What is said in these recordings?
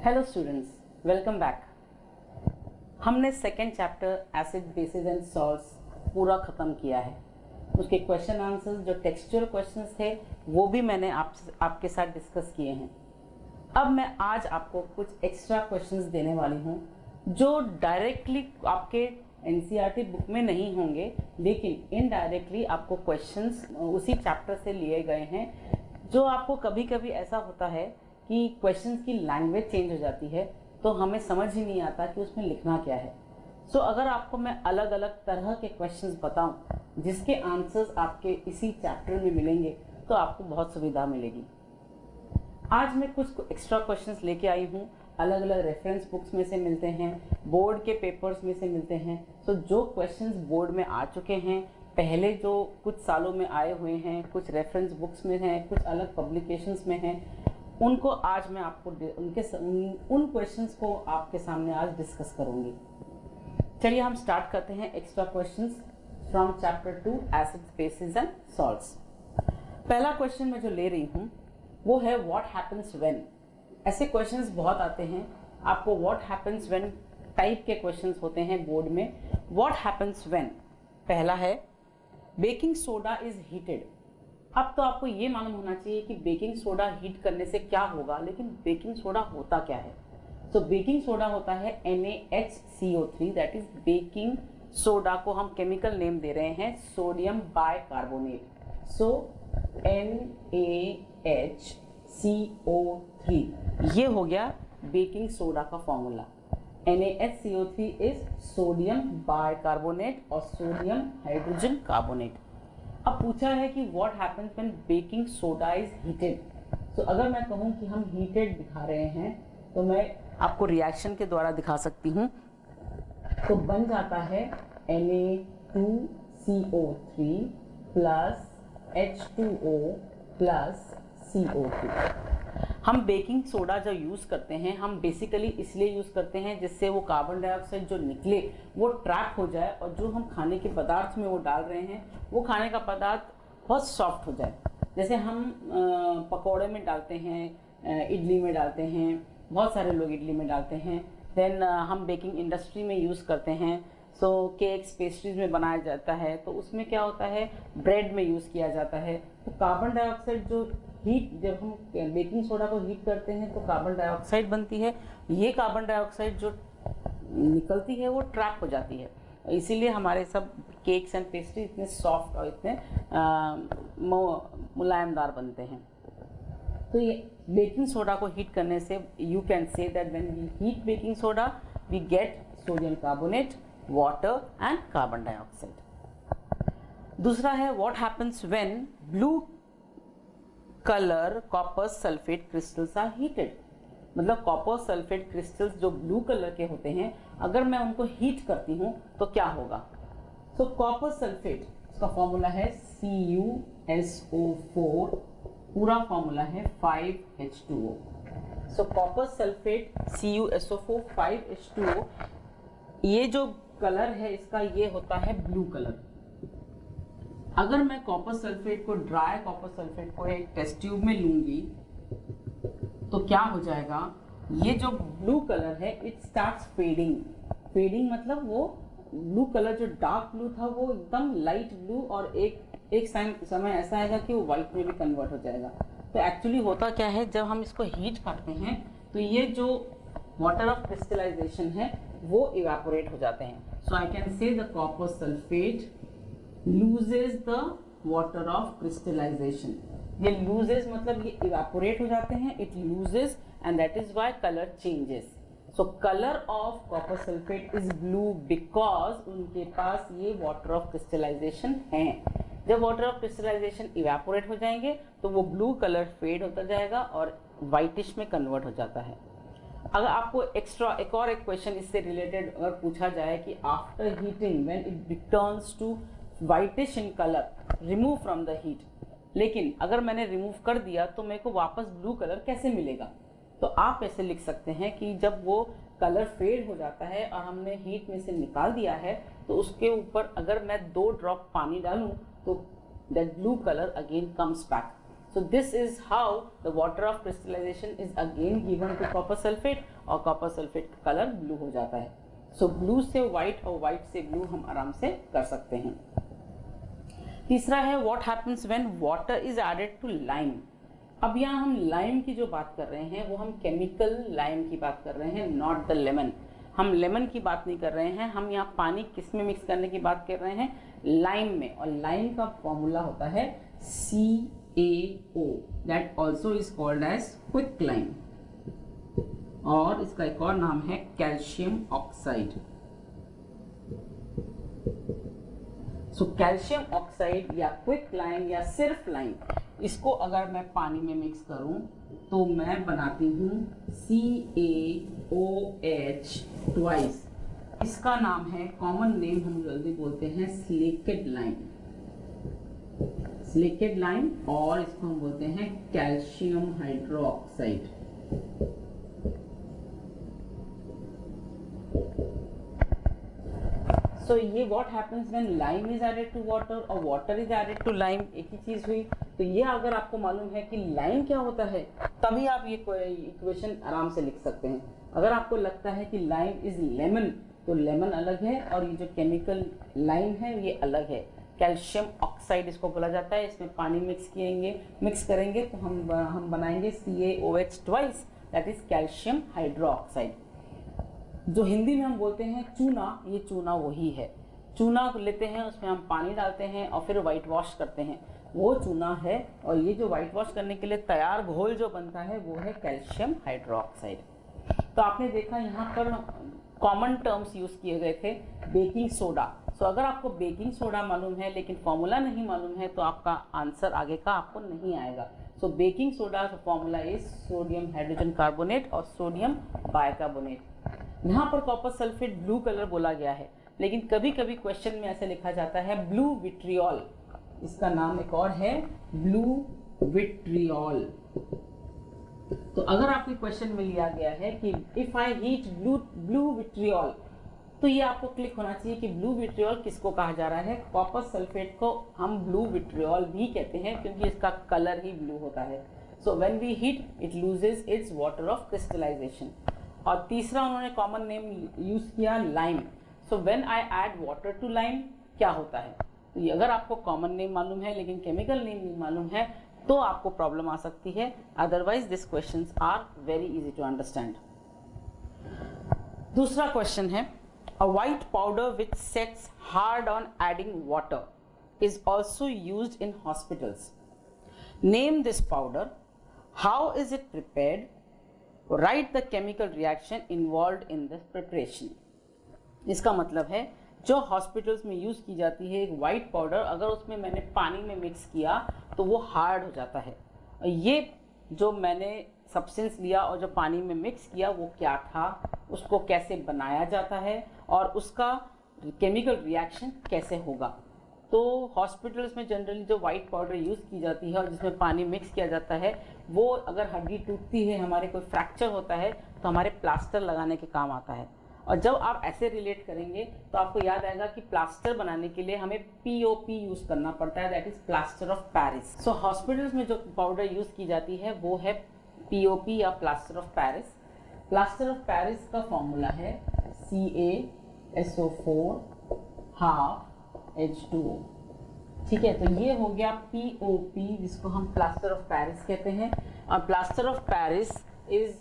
Hello students, welcome back. हमने second chapter acid bases and salts पूरा ख़त्म किया है। उसके क्वेश्चन आंसर्स जो टेक्सचुअल क्वेश्चंस थे वो भी मैंने आपके साथ डिस्कस किए हैं। अब मैं आज आपको कुछ एक्स्ट्रा क्वेश्चंस देने वाली हूँ जो डायरेक्टली आपके एनसीईआरटी बुक में नहीं होंगे, लेकिन इनडायरेक्टली आपको क्वेश्चंस उसी चैप्टर से लिए गए हैं। जो आपको कभी कभी ऐसा होता है कि क्वेश्चंस की लैंग्वेज चेंज हो जाती है तो हमें समझ ही नहीं आता कि उसमें लिखना क्या है। सो अगर आपको मैं अलग अलग तरह के क्वेश्चंस बताऊं जिसके आंसर्स आपके इसी चैप्टर में मिलेंगे तो आपको बहुत सुविधा मिलेगी। आज मैं कुछ एक्स्ट्रा क्वेश्चंस लेके आई हूँ, अलग अलग रेफरेंस बुक्स में से मिलते हैं, बोर्ड के पेपर्स में से मिलते हैं। सो जो क्वेश्चंस बोर्ड में आ चुके हैं, पहले जो कुछ सालों में आए हुए हैं, कुछ रेफरेंस बुक्स में हैं, कुछ अलग पब्लिकेशंस में हैं, उनको आज मैं आपको उन क्वेश्चंस को आपके सामने आज डिस्कस करूंगी। चलिए हम स्टार्ट करते हैं extra questions from chapter 2 acids bases and salts. पहला क्वेश्चन मैं जो ले रही हूँ वो है व्हाट हैपेंस व्हेन। ऐसे क्वेश्चंस बहुत आते हैं, आपको व्हाट हैपेंस व्हेन टाइप के क्वेश्चंस होते हैं बोर्ड में। व्हाट हैपेंस व्हेन पहला है बेकिंग सोडा इज हीटेड। अब तो आपको ये मालूम होना चाहिए कि बेकिंग सोडा हीट करने से क्या होगा, लेकिन बेकिंग सोडा होता क्या है। तो बेकिंग सोडा होता है NaHCO3, that is baking soda को हम केमिकल नेम दे रहे हैं सोडियम बाइकार्बोनेट। सो NaHCO3 ये हो गया बेकिंग सोडा का formula. NaHCO3 is sodium bicarbonate और सोडियम हाइड्रोजन कार्बोनेट। अब पूछा है कि what happens when baking soda is heated. तो अगर मैं कहूँ कि हम हीटेड दिखा रहे हैं तो मैं आपको रिएक्शन के द्वारा दिखा सकती हूँ। तो बन जाता है Na2CO3 plus H2O plus CO2। हम बेकिंग सोडा जो यूज़ करते हैं, हम बेसिकली इसलिए यूज़ करते हैं जिससे वो कार्बन डाइऑक्साइड जो निकले वो ट्रैप हो जाए और जो हम खाने के पदार्थ में वो डाल रहे हैं वो खाने का पदार्थ बहुत सॉफ्ट हो जाए। जैसे हम पकौड़े में डालते हैं, इडली में डालते हैं, बहुत सारे लोग इडली में डालते हैं। देन हम बेकिंग इंडस्ट्री में यूज़ करते हैं। सो केक्स पेस्ट्रीज में बनाया जाता है तो उसमें क्या होता है, ब्रेड में यूज़ किया जाता है। तो कार्बन डाइऑक्साइड जो हीट, जब हम बेकिंग सोडा को हीट करते हैं तो कार्बन डाइऑक्साइड बनती है। ये कार्बन डाइऑक्साइड जो निकलती है वो ट्रैप हो जाती है, इसीलिए हमारे सब केक्स एंड पेस्ट्री इतने सॉफ्ट और इतने मुलायमदार बनते हैं। तो ये बेकिंग सोडा को हीट करने से you can say that when we heat baking soda we get sodium carbonate, water and carbon dioxide. दूसरा है what happens when blue colour copper sulphate crystals are heated. मतलब कॉपर सल्फेट क्रिस्टल्स जो blue colour के होते हैं, अगर मैं उनको हीट करती हूँ तो क्या होगा। तो कॉपर सल्फेट, इसका फॉर्मूला है CuSO4, पूरा फॉर्मूला है 5H2O। सो कॉपर सल्फेट CuSO4 5H2O, ये जो कलर है इसका ये होता है ब्लू कलर। अगर मैं कॉपर सल्फेट को, ड्राई कॉपर सल्फेट को एक टेस्ट ट्यूब में लूंगी तो क्या हो जाएगा, ये जो ब्लू कलर है इट स्टार्ट्स फेडिंग। फेडिंग मतलब वो ब्लू कलर जो डार्क ब्लू था वो एकदम लाइट ब्लू, और एक समय ऐसा आएगा कि वो व्हाइट में भी कन्वर्ट हो जाएगा। तो एक्चुअली होता क्या है, जब हम इसको हीट करते हैं तो ये जो वाटर ऑफ क्रिस्टलाइजेशन है वो इवेपोरेट हो जाते हैं। So I can say the copper sulphate loses the water of crystallization। ये loses मतलब ये evaporate हो जाते हैं, it loses and that is why color changes। so color of copper sulfate is blue because उनके पास ये water of crystallization है। जब water of crystallization evaporate हो जाएंगे तो वो blue color fade होता जाएगा और whitish में convert हो जाता है। अगर आपको एक और क्वेश्चन इससे रिलेटेड अगर पूछा जाए कि after heating when it returns to whitish in color, remove from the heat, लेकिन अगर मैंने रिमूव कर दिया तो मेरे को वापस ब्लू कलर कैसे मिलेगा। तो आप ऐसे लिख सकते हैं कि जब वो कलर फेड हो जाता है और हमने हीट में से निकाल दिया है तो उसके ऊपर अगर मैं 2 ड्रॉप पानी डालूं तो that blue colour again comes back. So this is how the water of crystallization is again given to copper sulfate और copper sulfate का कलर ब्लू हो जाता है. So ब्लू से व्हाइट और व्हाइट से ब्लू हम आराम से कर सकते हैं. तीसरा है what happens when water is added to lime. अब यहाँ हम लाइम की जो बात कर रहे हैं वो हम केमिकल लाइम की बात कर रहे हैं, नॉट द लेमन. हम लेमन की बात नहीं कर रहे हैं, हम यहाँ पानी किस में मिक्स करने की बात कर रहे हैं, लाइम में. और लाइम का फॉर्मूला होता है CaO, that also is called as quick lime, और इसका एक और नाम है calcium oxide. So calcium oxide या क्विक लाइम या सिर्फ लाइम, इसको अगर मैं पानी में मिक्स करूं तो मैं बनाती हूं CaOH ट्वाइस. इसका नाम है, कॉमन नेम हम जल्दी बोलते हैं, स्लेकेड लाइम. स्लेकेड लाइम, और इसको हम बोलते हैं कैल्शियम हाइड्रोक्साइड. So ये what happens when lime is added to water और water is added to lime, एक ही चीज हुई. तो ये अगर आपको मालूम है कि लाइम क्या होता है तभी आप ये इक्वेशन आराम से लिख सकते हैं. अगर आपको लगता है कि लाइम इज लेमन तो लेमन अलग है और ये जो केमिकल लाइम है ये अलग है. कैल्शियम ऑक्साइड इसको बोला जाता है. इसमें पानी मिक्स करेंगे तो हम बनाएंगे CaOH twice, that is calcium hydroxide. जो हिंदी में हम बोलते हैं चूना, ये चूना वही है. चूना लेते हैं, उसमें हम पानी डालते हैं और फिर वाइट वॉश करते हैं, वो चूना है. और ये जो वाइट वॉश करने के लिए तैयार घोल जो बनता है वो है कैल्शियम हाइड्रोक्साइड. तो आपने देखा यहाँ पर कॉमन टर्म्स यूज किए गए थे, बेकिंग सोडा. सो अगर आपको बेकिंग सोडा मालूम है लेकिन फॉर्मूला नहीं मालूम है तो आपका आंसर आगे का आपको नहीं आएगा. सो बेकिंग सोडा का formula is sodium hydrogen carbonate और सोडियम बाइकार्बोनेट. यहाँ पर कॉपर सल्फेट ब्लू कलर बोला गया है, लेकिन कभी कभी क्वेश्चन में ऐसे लिखा जाता है ब्लू विट्रियोल. इसका नाम एक और है ब्लू विट्रियोल. तो अगर आपके क्वेश्चन में लिया गया है कि if I heat blue vitriol, तो ये आपको क्लिक होना चाहिए कि ब्लू विट्रियोल किसको कहा जा रहा है. कॉपर सल्फेट को हम ब्लू विट्रियोल भी कहते हैं क्योंकि इसका कलर ही ब्लू होता है. So when we heat it loses its water of crystallization. और तीसरा उन्होंने कॉमन नेम यूज किया lime. So when I add water to lime क्या होता है. तो ये अगर आपको कॉमन नेम मालूम है लेकिन केमिकल नेम नहीं मालूम है तो आपको प्रॉब्लम आ सकती है. Otherwise this questions are very easy to understand. दूसरा क्वेश्चन है, a white powder which sets hard on adding water is also used in hospitals. Name this powder, how is it prepared, write the chemical reaction involve in the preparation. इसका मतलब है जो hospitals में use की जाती है एक white powder, अगर उसमें मैंने पानी में मिक्स किया तो वो हार्ड हो जाता है. ये जो मैंने सब्सटेंस लिया और जो पानी में मिक्स किया वो क्या था, उसको कैसे बनाया जाता है और उसका केमिकल रिएक्शन कैसे होगा. तो हॉस्पिटल्स में जनरली जो वाइट पाउडर यूज़ की जाती है और जिसमें पानी मिक्स किया जाता है, वो अगर हड्डी टूटती है, हमारे कोई फ्रैक्चर होता है तो हमारे प्लास्टर लगाने के काम आता है. और जब आप ऐसे रिलेट करेंगे तो आपको याद आएगा कि प्लास्टर बनाने के लिए हमें POP यूज़ करना पड़ता है, that is plaster of Paris. So hospitals में जो पाउडर यूज़ की जाती है वो है POP या plaster of Paris. Plaster of Paris का फॉर्मूला है CaSO4 H2O. ठीक है, तो ये हो गया POP जिसको हम प्लास्टर ऑफ पेरिस कहते हैं. और plaster of Paris is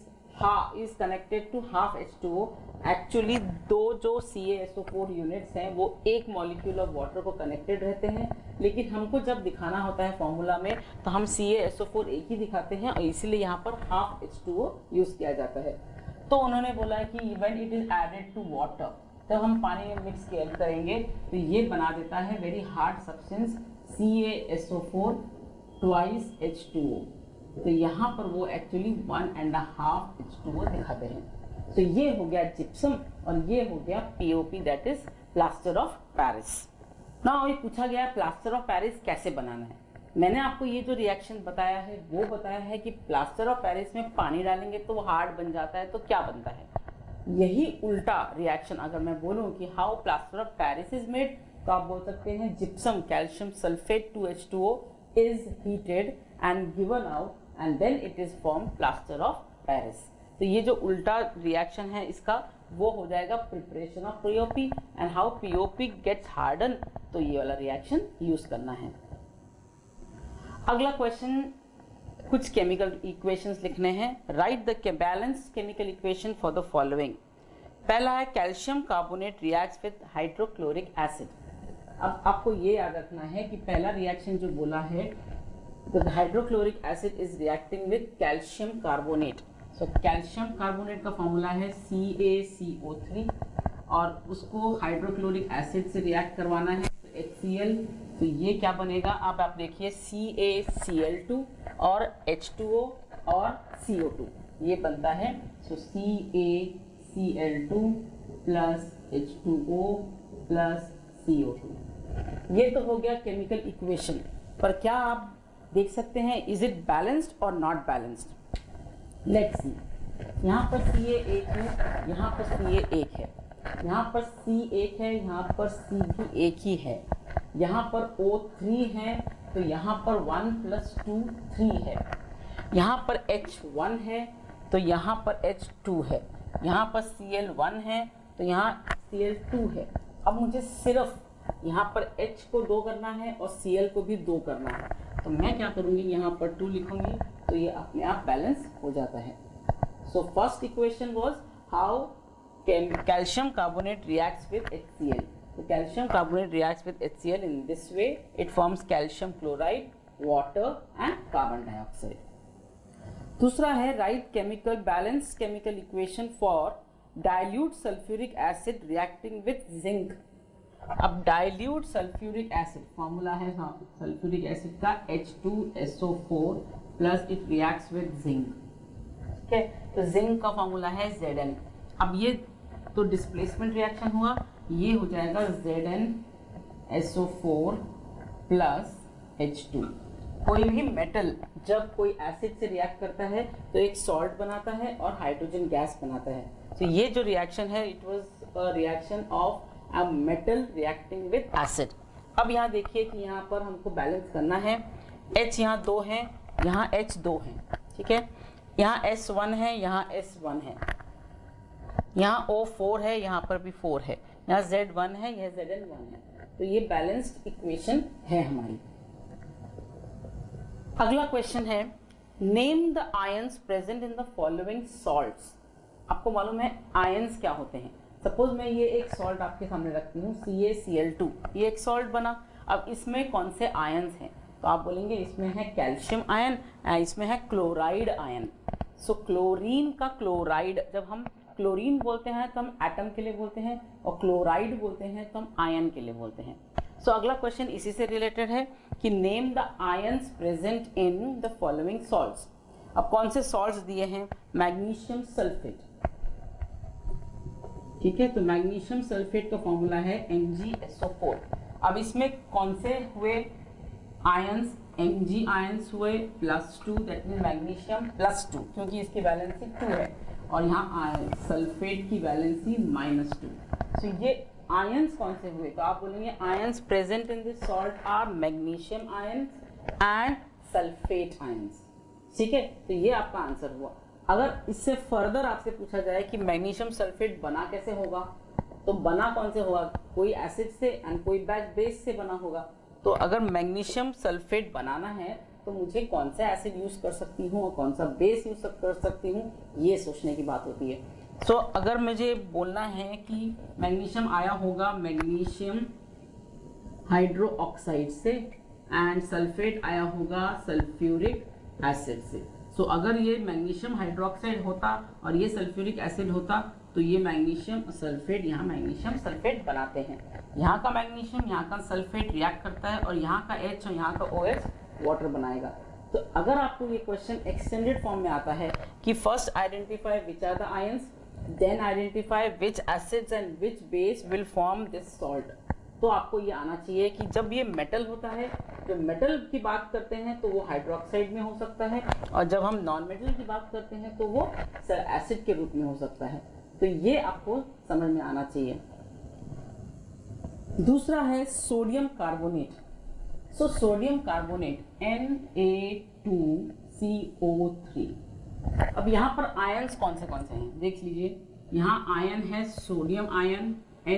connected to half H2O. Actually दो जो CaSO4 यूनिट्स हैं वो एक मॉलिक्यूल ऑफ वाटर को कनेक्टेड रहते हैं, लेकिन हमको जब दिखाना होता है फॉर्मूला में तो हम CaSO4 एक ही दिखाते हैं और इसीलिए यहाँ पर हाफ H2O यूज किया जाता है. तो उन्होंने बोला है कि when it is added to water, जब हम पानी में मिक्स करेंगे तो ये बना देता है very hard substance CaSO4 twice H2O. तो यहाँ पर वो एक्चुअली 1.5 H2O दिखाते हैं. तो ये हो गया जिप्सम और ये हो गया POP, that is plaster of Paris. Now ये पूछा गया प्लास्टर ऑफ पेरिस कैसे बनाना है. मैंने आपको ये जो रिएक्शन बताया है वो बताया है कि प्लास्टर ऑफ पेरिस में पानी डालेंगे तो वो हार्ड बन जाता है, तो क्या बनता है. यही उल्टा रिएक्शन अगर मैं बोलूं कि how plaster of Paris is made, तो आप बोल सकते हैं gypsum calcium sulphate 2H2O is heated and given out and then it is formed plaster of Paris. तो ये जो उल्टा रिएक्शन है इसका वो हो जाएगा preparation of POP and how POP gets harden, तो ये वाला रिएक्शन यूज करना है। अगला क्वेश्चन, कुछ केमिकल इक्वेशंस लिखने हैं। Write the balance chemical equation for the following. पहला है calcium carbonate reacts with hydrochloric acid. अब आपको ये याद रखना है कि पहला रिएक्शन जो बोला है, the hydrochloric acid is reacting with calcium carbonate. So calcium carbonate का फॉर्मूला है CaCO3 और उसको हाइड्रोक्लोरिक एसिड से रिएक्ट करवाना है तो HCl, तो ये क्या बनेगा, अब आप देखिए CaCl2 और H2O और CO2 ये बनता है। सो CaCl2 plus H2O plus CO2, ये तो हो गया केमिकल इक्वेशन। पर क्या आप देख सकते हैं इज इट बैलेंस्ड और नॉट बैलेंस्ड? लेट्स सी, यहाँ पर Ca एक है, यहाँ पर Ca एक है, यहाँ पर C एक है, यहाँ पर C भी एक ही है, यहाँ पर O3 है तो यहाँ पर 1 + 2 3 है, यहाँ पर H1 है तो यहाँ पर H2 है, यहाँ पर Cl1 है तो यहाँ Cl2 है। अब मुझे सिर्फ यहाँ पर H को 2 करना है और Cl को भी 2 करना है, तो मैं क्या करूँगी, यहाँ पर 2 लिखूंगी तो ये अपने आप बैलेंस हो जाता है। So first equation was how calcium carbonate reacts with HCl। तो calcium carbonate reacts with HCl in this way, it forms calcium chloride, water and carbon dioxide. दूसरा है right chemical balance chemical equation for dilute sulphuric acid reacting with zinc. अब dilute sulphuric acid formula है sulphuric acid का H2SO4 plus it reacts with zinc. ठीक है, तो zinc का formula है Zn। अब ये तो डिस्प्लेसमेंट रिएक्शन हुआ, ये हो जाएगा ZnSO4 प्लस H2। कोई भी मेटल जब कोई एसिड से रिएक्ट करता है तो एक सॉल्ट बनाता है और हाइड्रोजन गैस बनाता है। तो ये जो रिएक्शन है it was a reaction of a metal reacting with acid. अब यहाँ देखिए कि यहाँ पर हमको बैलेंस करना है, H यहाँ 2 है, यहाँ H 2 है, ठीक है, यहाँ S1 है, यहाँ S1 है, यहाँ O4 है, यहाँ पर भी 4 है, यहाँ Z1 है, यह Zn1 है, तो ये बैलेंस्ड इक्वेशन है हमारी। अगला क्वेश्चन है name the ions present in the following salts. आपको मालूम है आयंस क्या होते हैं। सपोज मैं ये एक सॉल्ट आपके सामने रखती हूँ CaCl2, ये एक सॉल्ट बना। अब इसमें कौन से आयंस हैं, तो आप बोलेंगे इसमें है कैल्शियम आयन, इसमें है क्लोराइड आयन। सो क्लोरीन का क्लोराइड, जब हम क्लोरीन बोलते हैं तो हम एटम के लिए बोलते हैं और क्लोराइड बोलते हैं तो हम आयन के लिए बोलते हैं। सो अगला क्वेश्चन इसी से रिलेटेड है कि name the ions present in the following salts. अब कौन से सॉल्ट्स दिए हैं, मैग्नीशियम सल्फेट, ठीक है, तो मैग्नीशियम सल्फेट का फॉर्मूला है MgSO4। अब इसमें कौन से हुए आयंस, Mg आयंस हुए +2, दैट मीन मैग्नीशियम +2 क्योंकि इसकी वैलेंसी 2 है और यहाँ सल्फेट की वैलेंसी -2। तो ये आयंस कौन से हुए, तो आप बोलेंगे ions present in this salt are magnesium ions and sulphate ions. ठीक है, तो ये आपका आंसर हुआ। अगर इससे फर्दर आपसे पूछा जाए कि मैग्नीशियम सल्फेट बना कैसे होगा, तो बना कौन से होगा, कोई एसिड से एंड कोई बेस से बना होगा। तो अगर मैग्नीशियम सल्फेट बनाना है तो मुझे कौन सा एसिड यूज कर सकती हूँ और कौन सा बेस यूज कर सकती हूँ, ये सोचने की बात होती है। सो अगर मुझे बोलना है कि मैग्नीशियम आया होगा मैग्नीशियम हाइड्रो ऑक्साइड से एंड सल्फेट आया होगा सल्फ्यूरिक एसिड से। सो अगर ये मैग्नीशियम हाइड्रोक्साइड होता और ये सल्फ्यूरिक एसिड होता तो ये मैग्नीशियम सल्फेट, यहाँ मैग्नीशियम सल्फेट बनाते हैं। यहाँ का मैग्नीशियम यहाँ का सल्फेट रिएक्ट करता है और यहाँ का H और यहाँ का OH वाटर बनाएगा। तो अगर आपको ये क्वेश्चन एक्सटेंडेड फॉर्म में आता है कि first identify which are the ions, then identify which acids and which base will form this salt, तो आपको ये आना चाहिए कि जब ये मेटल होता है, जब मेटल की बात करते हैं तो वो हाइड्रोक्साइड में हो सकता है और जब हम नॉन मेटल की बात करते हैं तो वो एसिड के रूप में हो सकता है। तो ये आपको समझ में आना चाहिए। दूसरा है sodium carbonate. So sodium carbonate Na2CO3। अब यहाँ पर आयंस कौन से हैं देख लीजिए। यहाँ आयन है sodium ion Na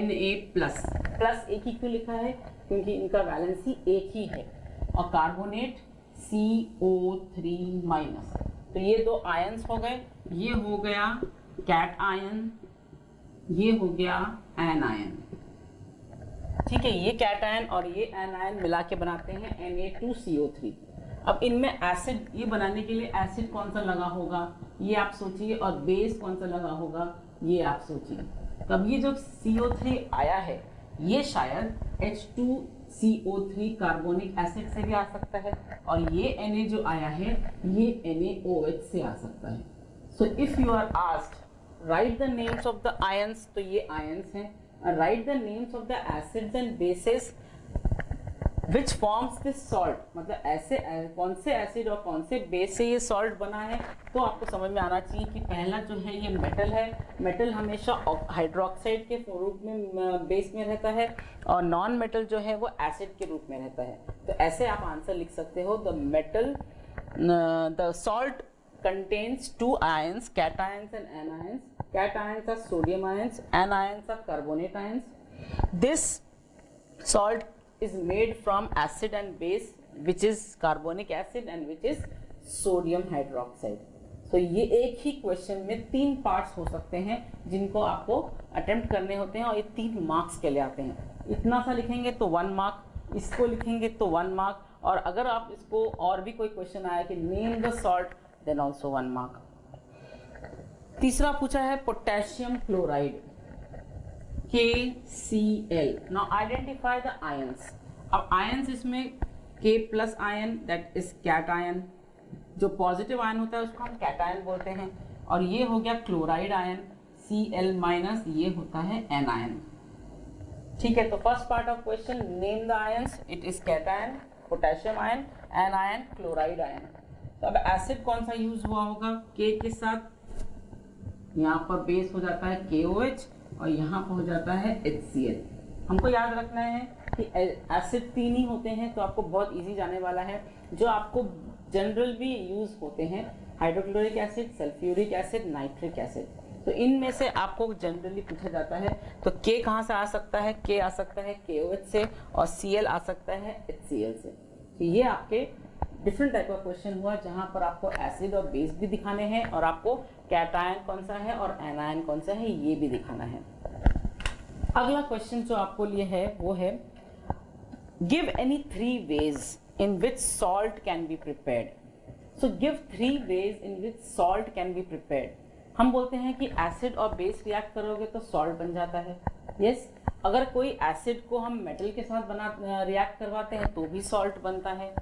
plus, plus एक ही क्यों लिखा है, क्योंकि इनका वैलेंसी एक ही है, और कार्बोनेट CO3 माइनस। तो ये दो आयंस हो गए, ये हो गया कैट आयन, ये हो गया एन आयन। ठीक है, ये कैट आयन और ये एन आयन मिला के बनाते हैं Na2CO3। अब इनमें एसिड, ये बनाने के लिए एसिड कौन सा लगा होगा ये आप सोचिए, और बेस कौन सा लगा होगा ये आप सोचिए। तब ये जो CO3 आया है ये शायद H2CO3 कार्बोनिक एसिड से भी आ सकता है, और ये Na जो आया है ये NaOH से आ सकता है। So if you are asked write the names of the ions, तो ये आयंस हैं, write the names of the acids and bases which forms this salt, मतलब ऐसे कौन से एसिड और कौन से बेस से ये सॉल्ट बना है। तो आपको समझ में आना चाहिए कि पहला जो है ये मेटल है, मेटल हमेशा हाइड्रोक्साइड के रूप में बेस में रहता है, और नॉन मेटल जो है वो एसिड के रूप में रहता है। तो ऐसे आप आंसर लिख सकते हो, the metal, the salt contains two ions, cations and anions. Cations are sodium ions, anions are carbonate ions. This salt is made from acid and base, which is carbonic acid and which is sodium hydroxide. So ये एक ही question में 3 parts हो सकते हैं जिनको आपको attempt करने होते हैं, और ये 3 मार्क्स के लिए आते हैं। इतना सा लिखेंगे तो 1 मार्क, इसको लिखेंगे तो 1 मार्क, और अगर आप इसको और भी कोई क्वेश्चन आया कि name the salt, then also 1 mark. तीसरा पूछा है potassium chloride KCl। Now identify the ions. अब आयंस इसमें K plus ion that is cation, जो पॉजिटिव आयन होता है उसको हम कैटायन बोलते हैं, और ये हो गया क्लोराइड आयन Cl माइनस, ये होता है एन आयन। ठीक है, तो first part of question, name the ions, it is cation, potassium ion, anion, chloride ion. तो अब एसिड कौन सा यूज हुआ होगा K के साथ, यहाँ पर बेस हो जाता है KOH और यहाँ पर हो जाता है HCl। हमको याद रखना है कि एसिड 3 ही होते हैं, तो आपको बहुत इजी जाने वाला है। जो आपको जनरल भी यूज होते हैं, hydrochloric acid, sulphuric acid, nitric acid, तो इनमें से आपको जनरली पूछा जाता है। तो K कहाँ से आ सकता है, K आ सकता है KOH से, और Cl आ सकता है HCl से। तो ये आपके डिफरेंट टाइप का क्वेश्चन हुआ जहां पर आपको एसिड और बेस भी दिखाने हैं, और आपको कैटायन कौन सा है और एनायन कौन सा है ये भी दिखाना है। अगला क्वेश्चन जो आपको लिए है वो है, give any 3 ways in which salt can be prepared. So give 3 ways in which salt can be prepared. हम बोलते हैं कि एसिड और बेस रिएक्ट करोगे तो सॉल्ट बन जाता है। यस, अगर कोई एसिड को हम मेटल के साथ रिएक्ट करवाते हैं तो भी सॉल्ट बनता है,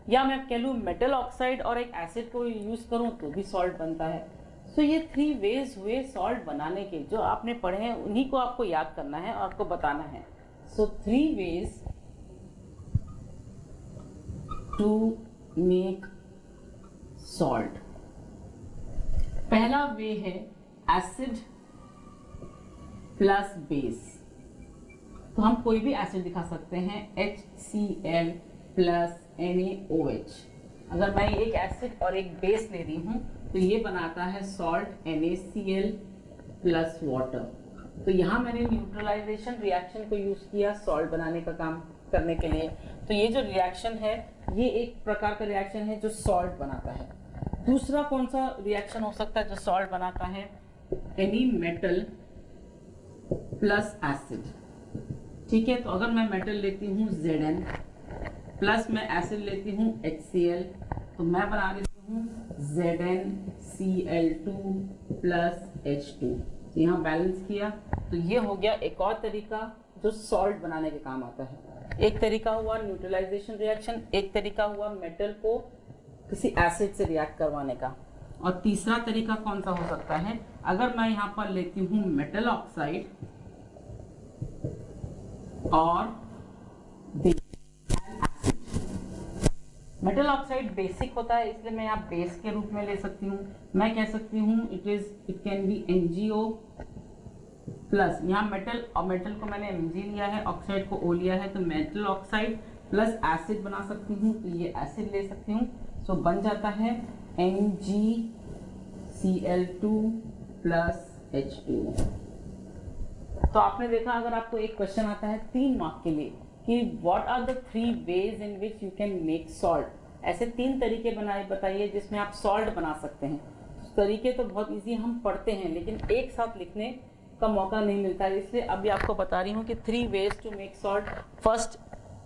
या मैं कह लूँ मेटल ऑक्साइड और एक एसिड को यूज करूँ तो भी सॉल्ट बनता है। सो ये 3 वेज हुए सॉल्ट बनाने के, जो आपने पढ़े हैं उन्हीं को आपको याद करना है और आपको बताना है। सो 3 वेज टू मेक सॉल्ट। पहला वे है एसिड प्लस बेस। तो हम कोई भी एसिड दिखा सकते हैं, HCl प्लस NaOH। अगर मैं एक एसिड और एक बेस ले रही हूँ तो ये बनाता है सॉल्ट NaCl प्लस वाटर। तो यहाँ मैंने न्यूट्रलाइजेशन रिएक्शन को यूज किया सॉल्ट बनाने का काम करने के लिए। तो ये जो रिएक्शन है ये एक प्रकार का रिएक्शन है जो सॉल्ट बनाता है। दूसरा कौन सा रिएक्शन हो सकता है जो सॉल्ट बनाता है, एनी मेटल प्लस एसिड। ठीक है, तो अगर मैं मेटल लेती हूँ Zn प्लस मैं एसिड लेती हूँ HCl, तो मैं बना देती हूँ ZnCl2 प्लस H2। तो यहाँ बैलेंस किया, तो ये हो गया एक और तरीका जो सॉल्ट बनाने के काम आता है। एक तरीका हुआ न्यूट्रलाइजेशन रिएक्शन, एक तरीका हुआ मेटल को किसी एसिड से रिएक्ट करवाने का, और तीसरा तरीका कौन सा हो सकता है, अगर मैं यहाँ पर लेती हूँ मेटल ऑक्साइड और मेटल ऑक्साइड बेसिक होता है इसलिए मैं यहाँ बेस के रूप में ले सकती हूँ। मैं कह सकती हूँ it can B MgO plus, यहाँ मेटल और मेटल को मैंने Mg लिया है, ऑक्साइड को O लिया है, तो मेटल ऑक्साइड प्लस एसिड बना सकती हूँ, तो ये एसिड ले सकती हूँ। सो बन जाता है NgCl2 प्लस H2। तो आपने देखा, अगर आपको एक क्वेश्चन आता है 3 मार्क के लिए कि what are the 3 ways in which you can make salt, ऐसे 3 तरीके बताइए जिसमें आप सॉल्ट बना सकते हैं। तरीके तो बहुत इजी हम पढ़ते हैं, लेकिन एक साथ लिखने का मौका नहीं मिलता है, इसलिए अभी आपको बता रही हूँ कि 3 ways to make salt. First,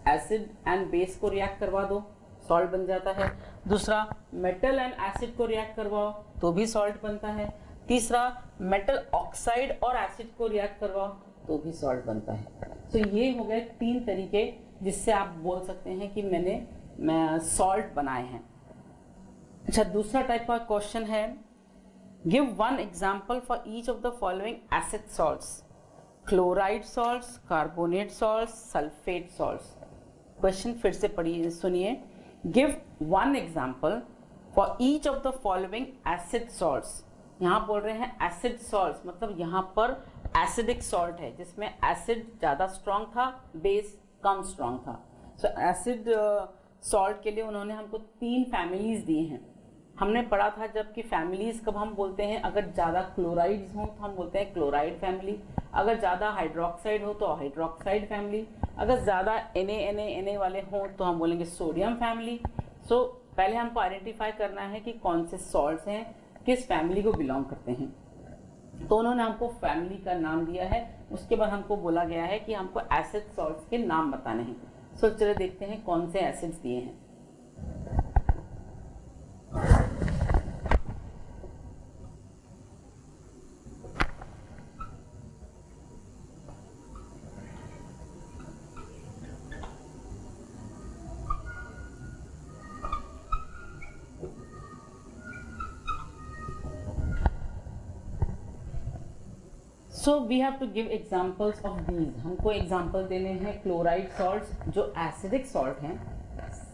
acid and base को रिएक्ट करवा दो, सॉल्ट बन जाता है। दूसरा, मेटल एंड एसिड को रिएक्ट करवाओ तो भी सॉल्ट बनता है। तीसरा, मेटल ऑक्साइड और एसिड को रिएक्ट करवाओ तो भी सॉल्ट बनता है। तो ये हो गए 3 तरीके जिससे आप बोल सकते हैं कि मैं सॉल्ट बनाए हैं। अच्छा, दूसरा टाइप का क्वेश्चन है, give 1 example for each of the following acid salts, chloride salts, carbonate salts, sulphate salts. Question फिर से पढ़िए, सुनिए। Give 1 example for each of the following acid salts. यहाँ बोल रहे हैं एसिड सॉल्ट्स, मतलब यहाँ पर एसिडिक सॉल्ट है जिसमें एसिड ज़्यादा स्ट्रॉन्ग था, बेस कम स्ट्रॉन्ग था। सो एसिड सॉल्ट के लिए उन्होंने हमको 3 फैमिलीज दी हैं। हमने पढ़ा था जबकि फैमिलीज कब हम बोलते हैं, अगर ज़्यादा क्लोराइड्स हों तो हम बोलते हैं क्लोराइड फैमिली, अगर ज़्यादा हाइड्रोक्साइड हो तो हाइड्रोक्साइड फैमिली, अगर ज़्यादा Na वाले हों तो हम बोलेंगे सोडियम फैमिली। सो पहले हमको आइडेंटिफाई करना है कि कौन से सॉल्ट्स हैं, किस फैमिली को बिलोंग करते हैं। तो उन्होंने हमको फैमिली का नाम दिया है, उसके बाद हमको बोला गया है कि हमको एसिड सॉल्ट्स के नाम बताने हैं। सो चलिए देखते हैं कौन से एसिड्स दिए हैं। So we have to give examples of these. हमको एग्जाम्पल देने हैं क्लोराइड सॉल्ट्स जो एसिडिक सॉल्ट हैं,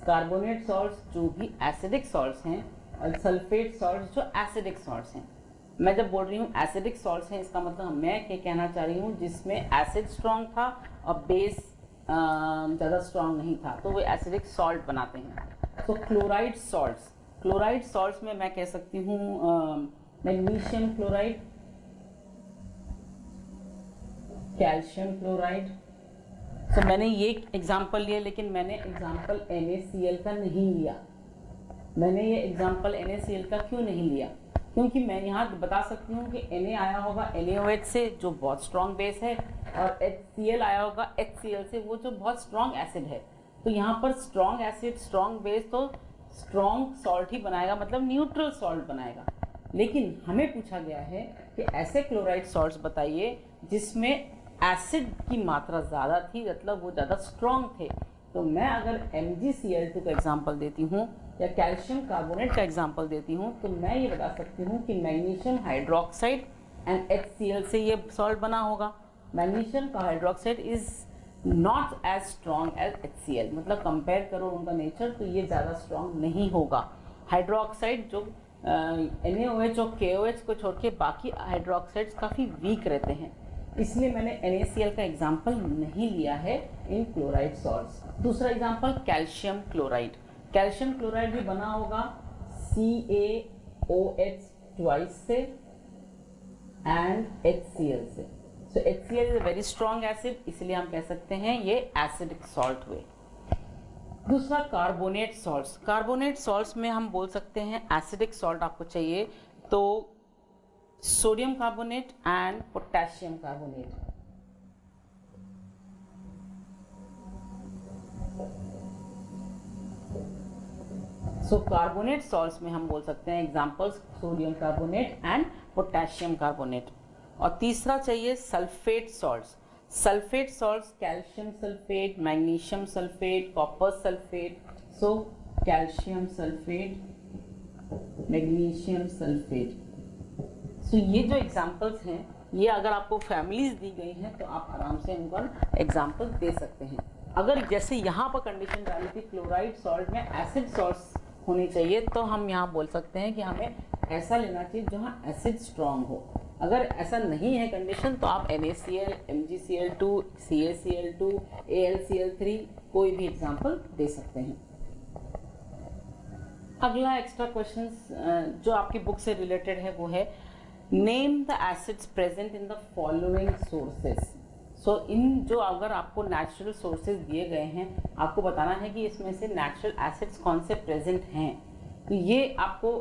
कार्बोनेट सॉल्ट्स जो भी एसिडिक सॉल्ट्स हैं, और सल्फेट सॉल्ट्स जो एसिडिक सॉल्ट्स हैं। मैं जब बोल रही हूँ एसिडिक सॉल्ट्स हैं, इसका मतलब मैं क्या कहना चाह रही हूँ, जिसमें एसिड स्ट्रॉन्ग था और बेस ज़्यादा स्ट्रॉन्ग नहीं था, तो वो एसिडिक सॉल्ट बनाते हैं। तो क्लोराइड सॉल्ट्स में मैं कह सकती हूँ मैग्नीशियम क्लोराइड, कैल्शियम क्लोराइड। तो मैंने ये एग्जाम्पल लिया, लेकिन मैंने एग्जाम्पल NaCl का नहीं लिया। मैंने ये एग्जाम्पल NaCl का क्यों नहीं लिया, क्योंकि मैं यहाँ बता सकती हूँ कि Na आया होगा NaOH से जो बहुत स्ट्रॉन्ग बेस है, और HCl आया होगा HCl से वो जो बहुत स्ट्रॉन्ग एसिड है। तो यहाँ पर स्ट्रॉन्ग एसिड स्ट्रॉन्ग बेस तो स्ट्रॉन्ग सॉल्ट ही बनाएगा, मतलब न्यूट्रल सॉल्ट बनाएगा। लेकिन हमें पूछा गया है कि ऐसे क्लोराइड सॉल्ट्स बताइए जिसमें एसिड की मात्रा ज़्यादा थी, मतलब वो ज़्यादा स्ट्रॉन्ग थे। तो मैं अगर MgCl2 का एग्जांपल देती हूँ या कैल्शियम कार्बोनेट का एग्जांपल देती हूँ, तो मैं ये बता सकती हूँ कि मैग्नीशियम हाइड्रोक्साइड एंड HCl से ये सॉल्ट बना होगा। मैग्नीशियम का hydroxide is not as strong as HCl, मतलब कंपेयर करो उनका नेचर तो ये ज़्यादा स्ट्रॉन्ग नहीं होगा। हाइड्रोक्साइड जो NaOH और KOH को छोड़ के बाकी हाइड्रोक्साइड्स काफ़ी वीक रहते हैं, इसलिए मैंने NaCl का एग्जाम्पल नहीं लिया है इन क्लोराइड सॉल्ट्स। दूसरा example calcium chloride. Calcium chloride भी बना होगा CaOH ट्वाइस से एंड HCl से। सो HCl is a very strong acid, इसलिए हम कह सकते हैं ये एसिडिक सॉल्ट हुए। दूसरा कार्बोनेट सॉल्ट्स। कार्बोनेट सॉल्ट्स में हम बोल सकते हैं एसिडिक सॉल्ट आपको चाहिए तो sodium carbonate and potassium carbonate. So carbonate salts में हम बोल सकते हैं examples sodium carbonate and potassium carbonate. और तीसरा चाहिए sulphate salts. Sulphate salts calcium sulphate, magnesium sulphate, copper sulphate. So calcium sulphate, magnesium sulphate. So ये जो एग्जाम्पल्स हैं, ये अगर आपको फैमिलीज दी गई हैं तो आप आराम से इनका एग्जाम्पल दे सकते हैं। अगर जैसे यहाँ पर कंडीशन डाली थी क्लोराइड सॉल्ट में एसिड सॉल्ट्स होनी चाहिए, तो हम यहाँ बोल सकते हैं कि हमें ऐसा लेना चाहिए जहाँ एसिड स्ट्रांग हो। अगर ऐसा नहीं है कंडीशन तो आप NaCl, MgCl2, CaCl2, AlCl3 कोई भी एग्जाम्पल दे सकते हैं। अगला एक्स्ट्रा क्वेश्चन जो आपकी बुक से रिलेटेड है वो है name the acids present in the following sources. So in जो अगर आपको नेचुरल सोर्सेज दिए गए हैं, आपको बताना है कि इसमें से नेचुरल एसिड्स कौन से प्रेजेंट हैं। तो ये आपको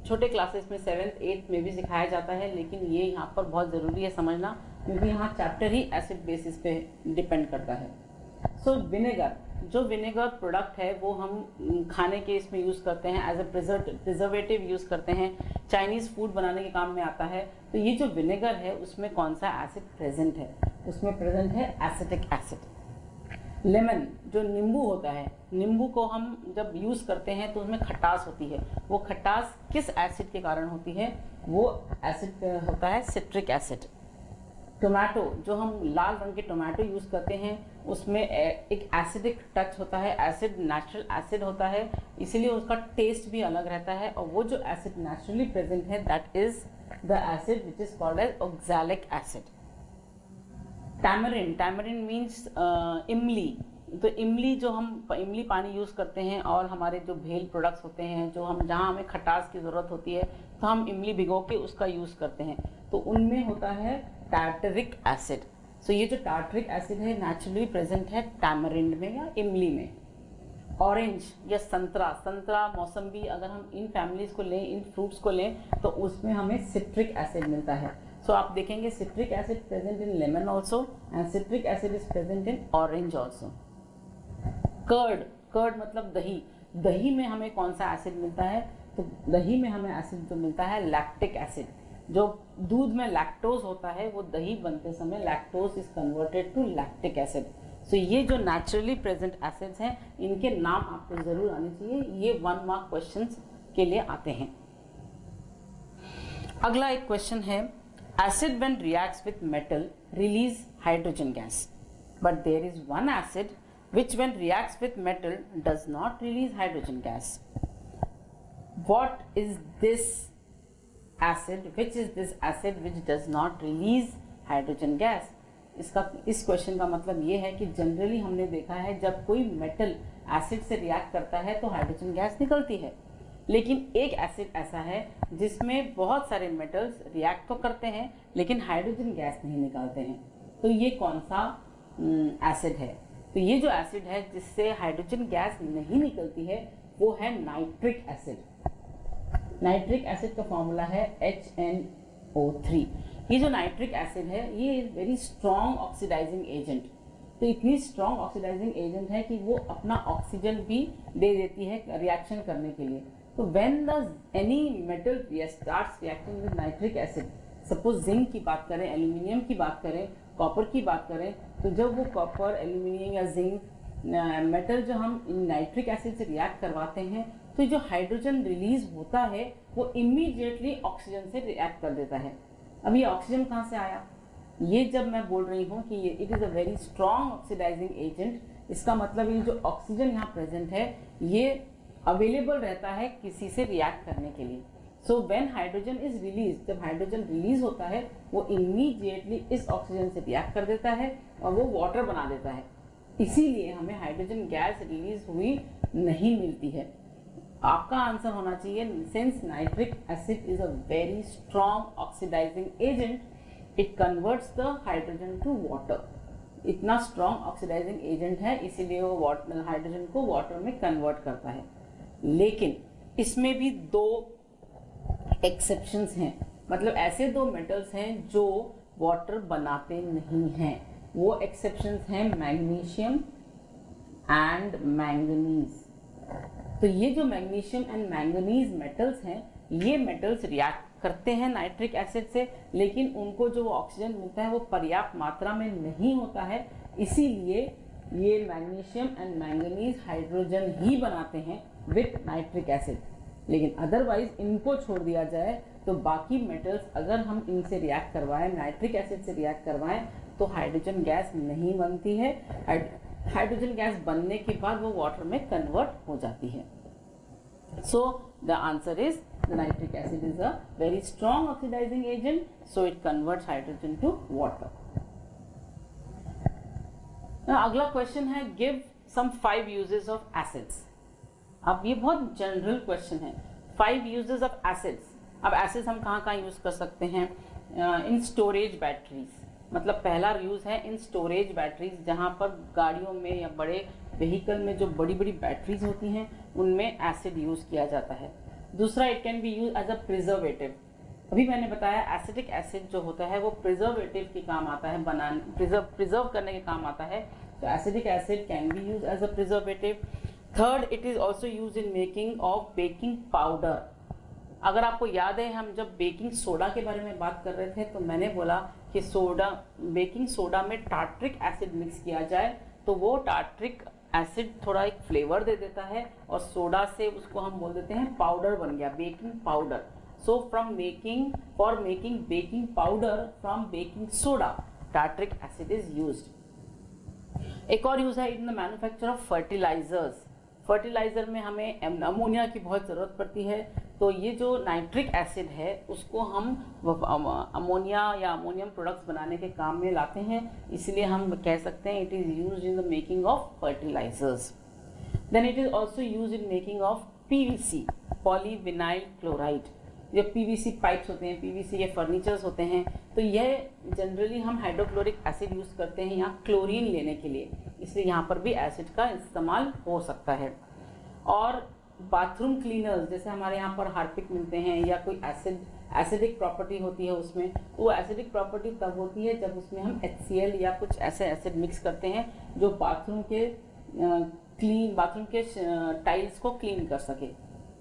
छोटे क्लासेस में 7th 8th में भी सिखाया जाता है, लेकिन ये यहाँ पर बहुत ज़रूरी है समझना, क्योंकि यहाँ चैप्टर ही एसिड बेसिस पे डिपेंड करता है। सो विनेगर, जो विनेगर प्रोडक्ट है वो हम खाने के इसमें यूज़ करते हैं, एज ए प्रिजर्वेटिव यूज़ करते हैं, चाइनीज़ फूड बनाने के काम में आता है। तो ये जो विनेगर है उसमें कौन सा एसिड प्रेजेंट है? उसमें प्रेजेंट है एसिटिक एसिड। लेमन, जो नींबू होता है, नींबू को हम जब यूज़ करते हैं तो उसमें खटास होती है। वो खटास किस एसिड के कारण होती है? वो एसिड होता है सिट्रिक एसिड। टोमेटो, जो हम लाल रंग के टोमेटो यूज़ करते हैं, उसमें एक एसिडिक टच होता है, एसिड नेचुरल एसिड होता है, इसीलिए उसका टेस्ट भी अलग रहता है। और वो जो एसिड नेचुरली प्रेजेंट है that is the acid which is called as oxalic acid. Tamarind, tamarind means इमली। तो इमली, जो हम इमली पानी यूज़ करते हैं और हमारे जो भेल प्रोडक्ट्स होते हैं, जो हम जहाँ हमें खटास की ज़रूरत होती है तो हम इमली भिगो के उसका यूज़ करते हैं, तो उनमें होता है टार्टरिक एसिड। सो ये जो टार्टरिक एसिड है नेचुरली प्रेजेंट है टैमरिंड में या इमली में। ऑरेंज या संतरा, संतरा मौसम्बी, अगर हम इन फैमिलीज को लें, इन फ्रूट्स को लें, तो उसमें हमें सिट्रिक एसिड मिलता है। सो आप देखेंगे citric acid present in lemon also and citric acid is present in orange also. Curd, curd मतलब दही, दही में हमें कौन सा एसिड मिलता है? तो दही में हमें एसिड जो मिलता है लैक्टिक एसिड। जो दूध में लैक्टोज होता है वो दही बनते समय lactose is converted to lactic acid. So ये जो नेचुरली प्रेजेंट एसिड्स हैं इनके नाम आपको जरूर आने चाहिए, ये 1 मार्क क्वेश्चंस के लिए आते हैं। अगला एक क्वेश्चन है, acid when reacts with metal release hydrogen gas, but there is one acid which when reacts with metal does not release hydrogen gas. What is this acid? Which is this acid which does not release hydrogen gas? इस question का मतलब ये है कि generally हमने देखा है जब कोई मेटल एसिड से रिएक्ट करता है तो हाइड्रोजन गैस निकलती है, लेकिन एक एसिड ऐसा है जिसमें बहुत सारे मेटल्स रिएक्ट तो करते हैं लेकिन हाइड्रोजन गैस नहीं निकालते हैं। तो ये कौन सा एसिड है? तो ये जो एसिड है जिससे हाइड्रोजन गैस नहीं निकलती है वो है नाइट्रिक एसिड। नाइट्रिक एसिड का फॉर्मूला है HNO3। ये जो नाइट्रिक एसिड है ये is very strong oxidising agent. तो इतनी स्ट्रॉन्ग ऑक्सीडाइजिंग एजेंट है कि वो अपना ऑक्सीजन भी दे देती है रिएक्शन करने के लिए। तो when the any metal starts reacting with nitric acid, suppose zinc की बात करें, एल्यूमिनियम की बात करें, कॉपर की बात करें, तो जब वो कॉपर, एल्यूमिनियम या जिंक मेटल जो हम इन नाइट्रिक एसिड से रिएक्ट करवाते हैं तो जो हाइड्रोजन रिलीज होता है वो इमीडिएटली ऑक्सीजन से रिएक्ट कर देता है। अब ये ऑक्सीजन कहाँ से आया? ये जब मैं बोल रही हूँ कि ये it is a very strong oxidising agent, इसका मतलब ये जो ऑक्सीजन यहाँ प्रेजेंट है ये अवेलेबल रहता है किसी से रिएक्ट करने के लिए। So when hydrogen is release, जब हाइड्रोजन रिलीज होता है वो इमीडिएटली इस ऑक्सीजन से रिएक्ट कर देता है और वो वाटर बना देता है, इसीलिए हमें हाइड्रोजन गैस रिलीज हुई नहीं मिलती है। आपका आंसर होना चाहिए, since nitric acid is a very strong oxidising agent, it converts the hydrogen to water. इतना स्ट्रॉन्ग ऑक्सीडाइजिंग एजेंट है इसीलिए वो हाइड्रोजन को वाटर में कन्वर्ट करता है। लेकिन इसमें भी 2 एक्सेप्शंस हैं, मतलब ऐसे 2 मेटल्स हैं जो वाटर बनाते नहीं हैं। वो एक्सेप्शंस हैं मैग्नीशियम एंड मैंगनीज। तो ये जो मैग्नीशियम एंड मैंगनीज मेटल्स हैं ये मेटल्स रिएक्ट करते हैं नाइट्रिक एसिड से, लेकिन उनको जो ऑक्सीजन मिलता है वो पर्याप्त मात्रा में नहीं होता है, इसीलिए ये मैग्नीशियम एंड मैंगनीज हाइड्रोजन ही बनाते हैं विथ नाइट्रिक एसिड। लेकिन अदरवाइज इनको छोड़ दिया जाए तो बाकी मेटल्स अगर हम इनसे रिएक्ट करवाएं, नाइट्रिक एसिड से रिएक्ट करवाएं, तो हाइड्रोजन गैस नहीं बनती है। हाइड्रोजन गैस बनने के बाद वो वाटर में कन्वर्ट हो जाती है। So the answer is the nitric acid is a very strong oxidizing agent, so it converts hydrogen to water. Now अगला क्वेश्चन है, give some 5 uses of acids. अब ये बहुत जनरल क्वेश्चन है, 5 uses of acids. अब acids हम कहाँ कहाँ यूज कर सकते हैं? इन स्टोरेज बैटरीज, मतलब पहला यूज है इन स्टोरेज बैटरीज, जहाँ पर गाड़ियों में या बड़े व्हीकल में जो बड़ी बड़ी बैटरीज होती हैं उनमें एसिड यूज किया जाता है. दूसरा, it can be use as a preservative. अभी मैंने बताया एसिटिक एसिड जो होता है वो प्रिजर्वेटिव के काम आता है, बनाने प्रिजर्व करने के काम आता है. तो acetic acid can be use as a preservative. Third, it is also use in making of baking powder. अगर आपको याद है, हम जब बेकिंग सोडा के बारे में बात कर रहे थे तो मैंने बोला कि बेकिंग सोडा में टार्ट्रिक एसिड मिक्स किया जाए तो वो टार्ट्रिक एसिड थोड़ा एक फ्लेवर दे देता है और सोडा से उसको हम बोल देते हैं पाउडर बन गया, baking powder. So for making baking powder from baking soda tartaric acid is used. एक और यूज है in the manufacture of fertilisers. Fertiliser में हमें अमोनिया की बहुत ज़रूरत पड़ती है, तो ये जो नाइट्रिक एसिड है उसको हम अमोनिया या अमोनियम प्रोडक्ट्स बनाने के काम में लाते हैं, इसलिए हम कह सकते हैं it is used in the making of fertilisers. Then it is also used in making of PVC, polyvinyl chloride. जो पीवीसी पाइप्स होते हैं, पीवीसी के फर्नीचर्स होते हैं, तो यह जनरली हम हाइड्रोक्लोरिक एसिड यूज़ करते हैं यहाँ क्लोरीन लेने के लिए, इसलिए यहाँ पर भी एसिड का इस्तेमाल हो सकता है. और बाथरूम क्लीनर्स, जैसे हमारे यहाँ पर हार्पिक मिलते हैं या कोई एसिडिक प्रॉपर्टी होती है उसमें, तो वो एसिडिक प्रॉपर्टी तब होती है जब उसमें हम HCl या कुछ ऐसे एसिड मिक्स करते हैं जो बाथरूम के टाइल्स को क्लीन कर सके.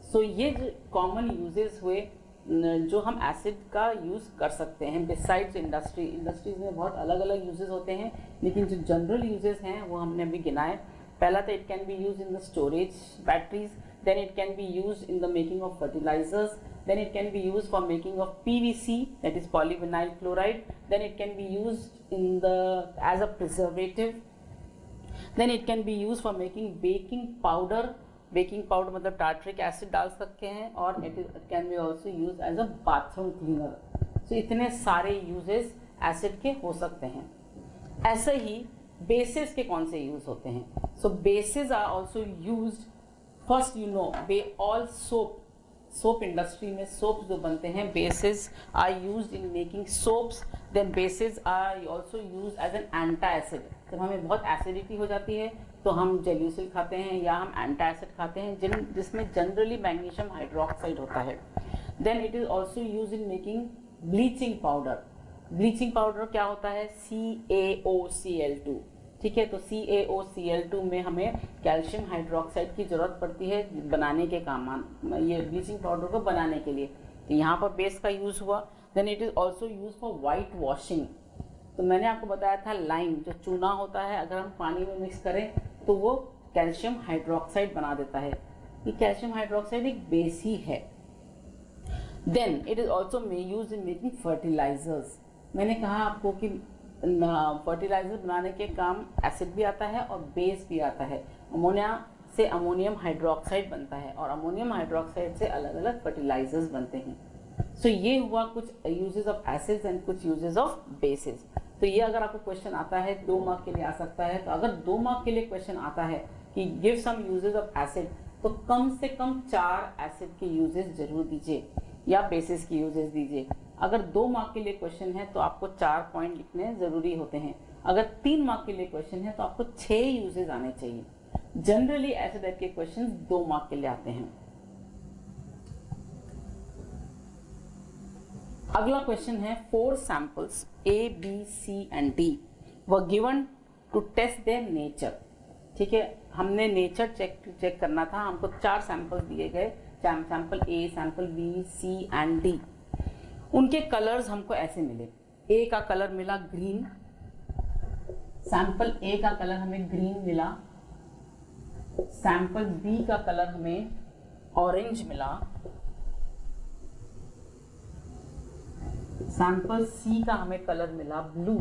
सो ये जो कॉमन यूजेस हुए जो हम एसिड का यूज़ कर सकते हैं. बिसाइड्स इंडस्ट्रीज में बहुत अलग अलग यूजेस होते हैं, लेकिन जो जनरल यूजेस हैं वो हमने अभी गिनाए. पहला तो it can be use in the storage batteries, then it can be used in the making of fertilizers, then it can be used for making of PVC, that is polyvinyl chloride, then it can be used as a preservative, then it can be used for making baking powder. Baking powder मतलब tartric acid डाल सकते हैं, और it can be also used as a bathroom cleaner. So इतने सारे uses acid के हो सकते हैं. ऐसे ही bases के कौन से use होते हैं? So bases are also used. First you know all soap industry में सोप्स जो बनते हैं, bases are used in making soaps. Then bases are also used as an antacid. जब हमें बहुत एसिडिटी हो जाती है तो हम जेल्यूसिल खाते हैं या हम एंटा एसिड खाते हैं जिसमें जनरली मैग्नीशियम हाइड्रोक्साइड होता है. Then it is also use in making bleaching powder. Bleaching powder क्या होता है? CaOCl2. ठीक है, तो CaOCl2 में हमें कैल्शियम हाइड्रोक्साइड की ज़रूरत पड़ती है बनाने के काम, ये ब्लीचिंग पाउडर को बनाने के लिए. तो यहाँ पर बेस का यूज़ हुआ. Then it is also use for white washing. तो मैंने आपको बताया था लाइम जो चूना होता है, अगर हम पानी में मिक्स करें तो वो कैल्शियम हाइड्रोक्साइड बना देता है. ये कैल्शियम हाइड्रोक्साइड एक बेस ही है. Then it is also use in making fertilisers. मैंने कहा आपको कि फर्टिलाइजर बनाने के काम एसिड भी आता है और बेस भी आता है. अमोनिया से अमोनियम हाइड्रोक्साइड बनता है और अमोनियम हाइड्रोक्साइड से अलग अलग फर्टिलाइजर्स बनते हैं. सो ये हुआ कुछ यूजेस ऑफ एसिड्स एंड कुछ यूजेस ऑफ बेसिस. तो ये अगर आपको क्वेश्चन आता है 2 मार्क के लिए आ सकता है. तो अगर 2 मार्क के लिए क्वेश्चन आता है कि give some uses of acid, तो कम से कम 4 एसिड के यूजेस जरूर दीजिए या बेसिस की यूजेस दीजिए. अगर 2 मार्क के लिए क्वेश्चन है तो आपको 4 पॉइंट लिखने जरूरी होते हैं. अगर 3 मार्क के लिए क्वेश्चन है तो आपको 6 यूजेस आने चाहिए. जनरली ऐसे टाइप के क्वेश्चन 2 मार्क के लिए आते हैं. अगला क्वेश्चन है 4 samples A, B, C and D were given to test their nature. ठीक है, हमने नेचर चेक करना था. हमको 4 सैंपल दिए गए, sample A, sample B, C and D. उनके कलर्स हमको ऐसे मिले. A का कलर मिला ग्रीन, सैंपल A का कलर हमें ग्रीन मिला. सैंपल B का कलर हमें ऑरेंज मिला. सैंपल C का हमें कलर मिला ब्लू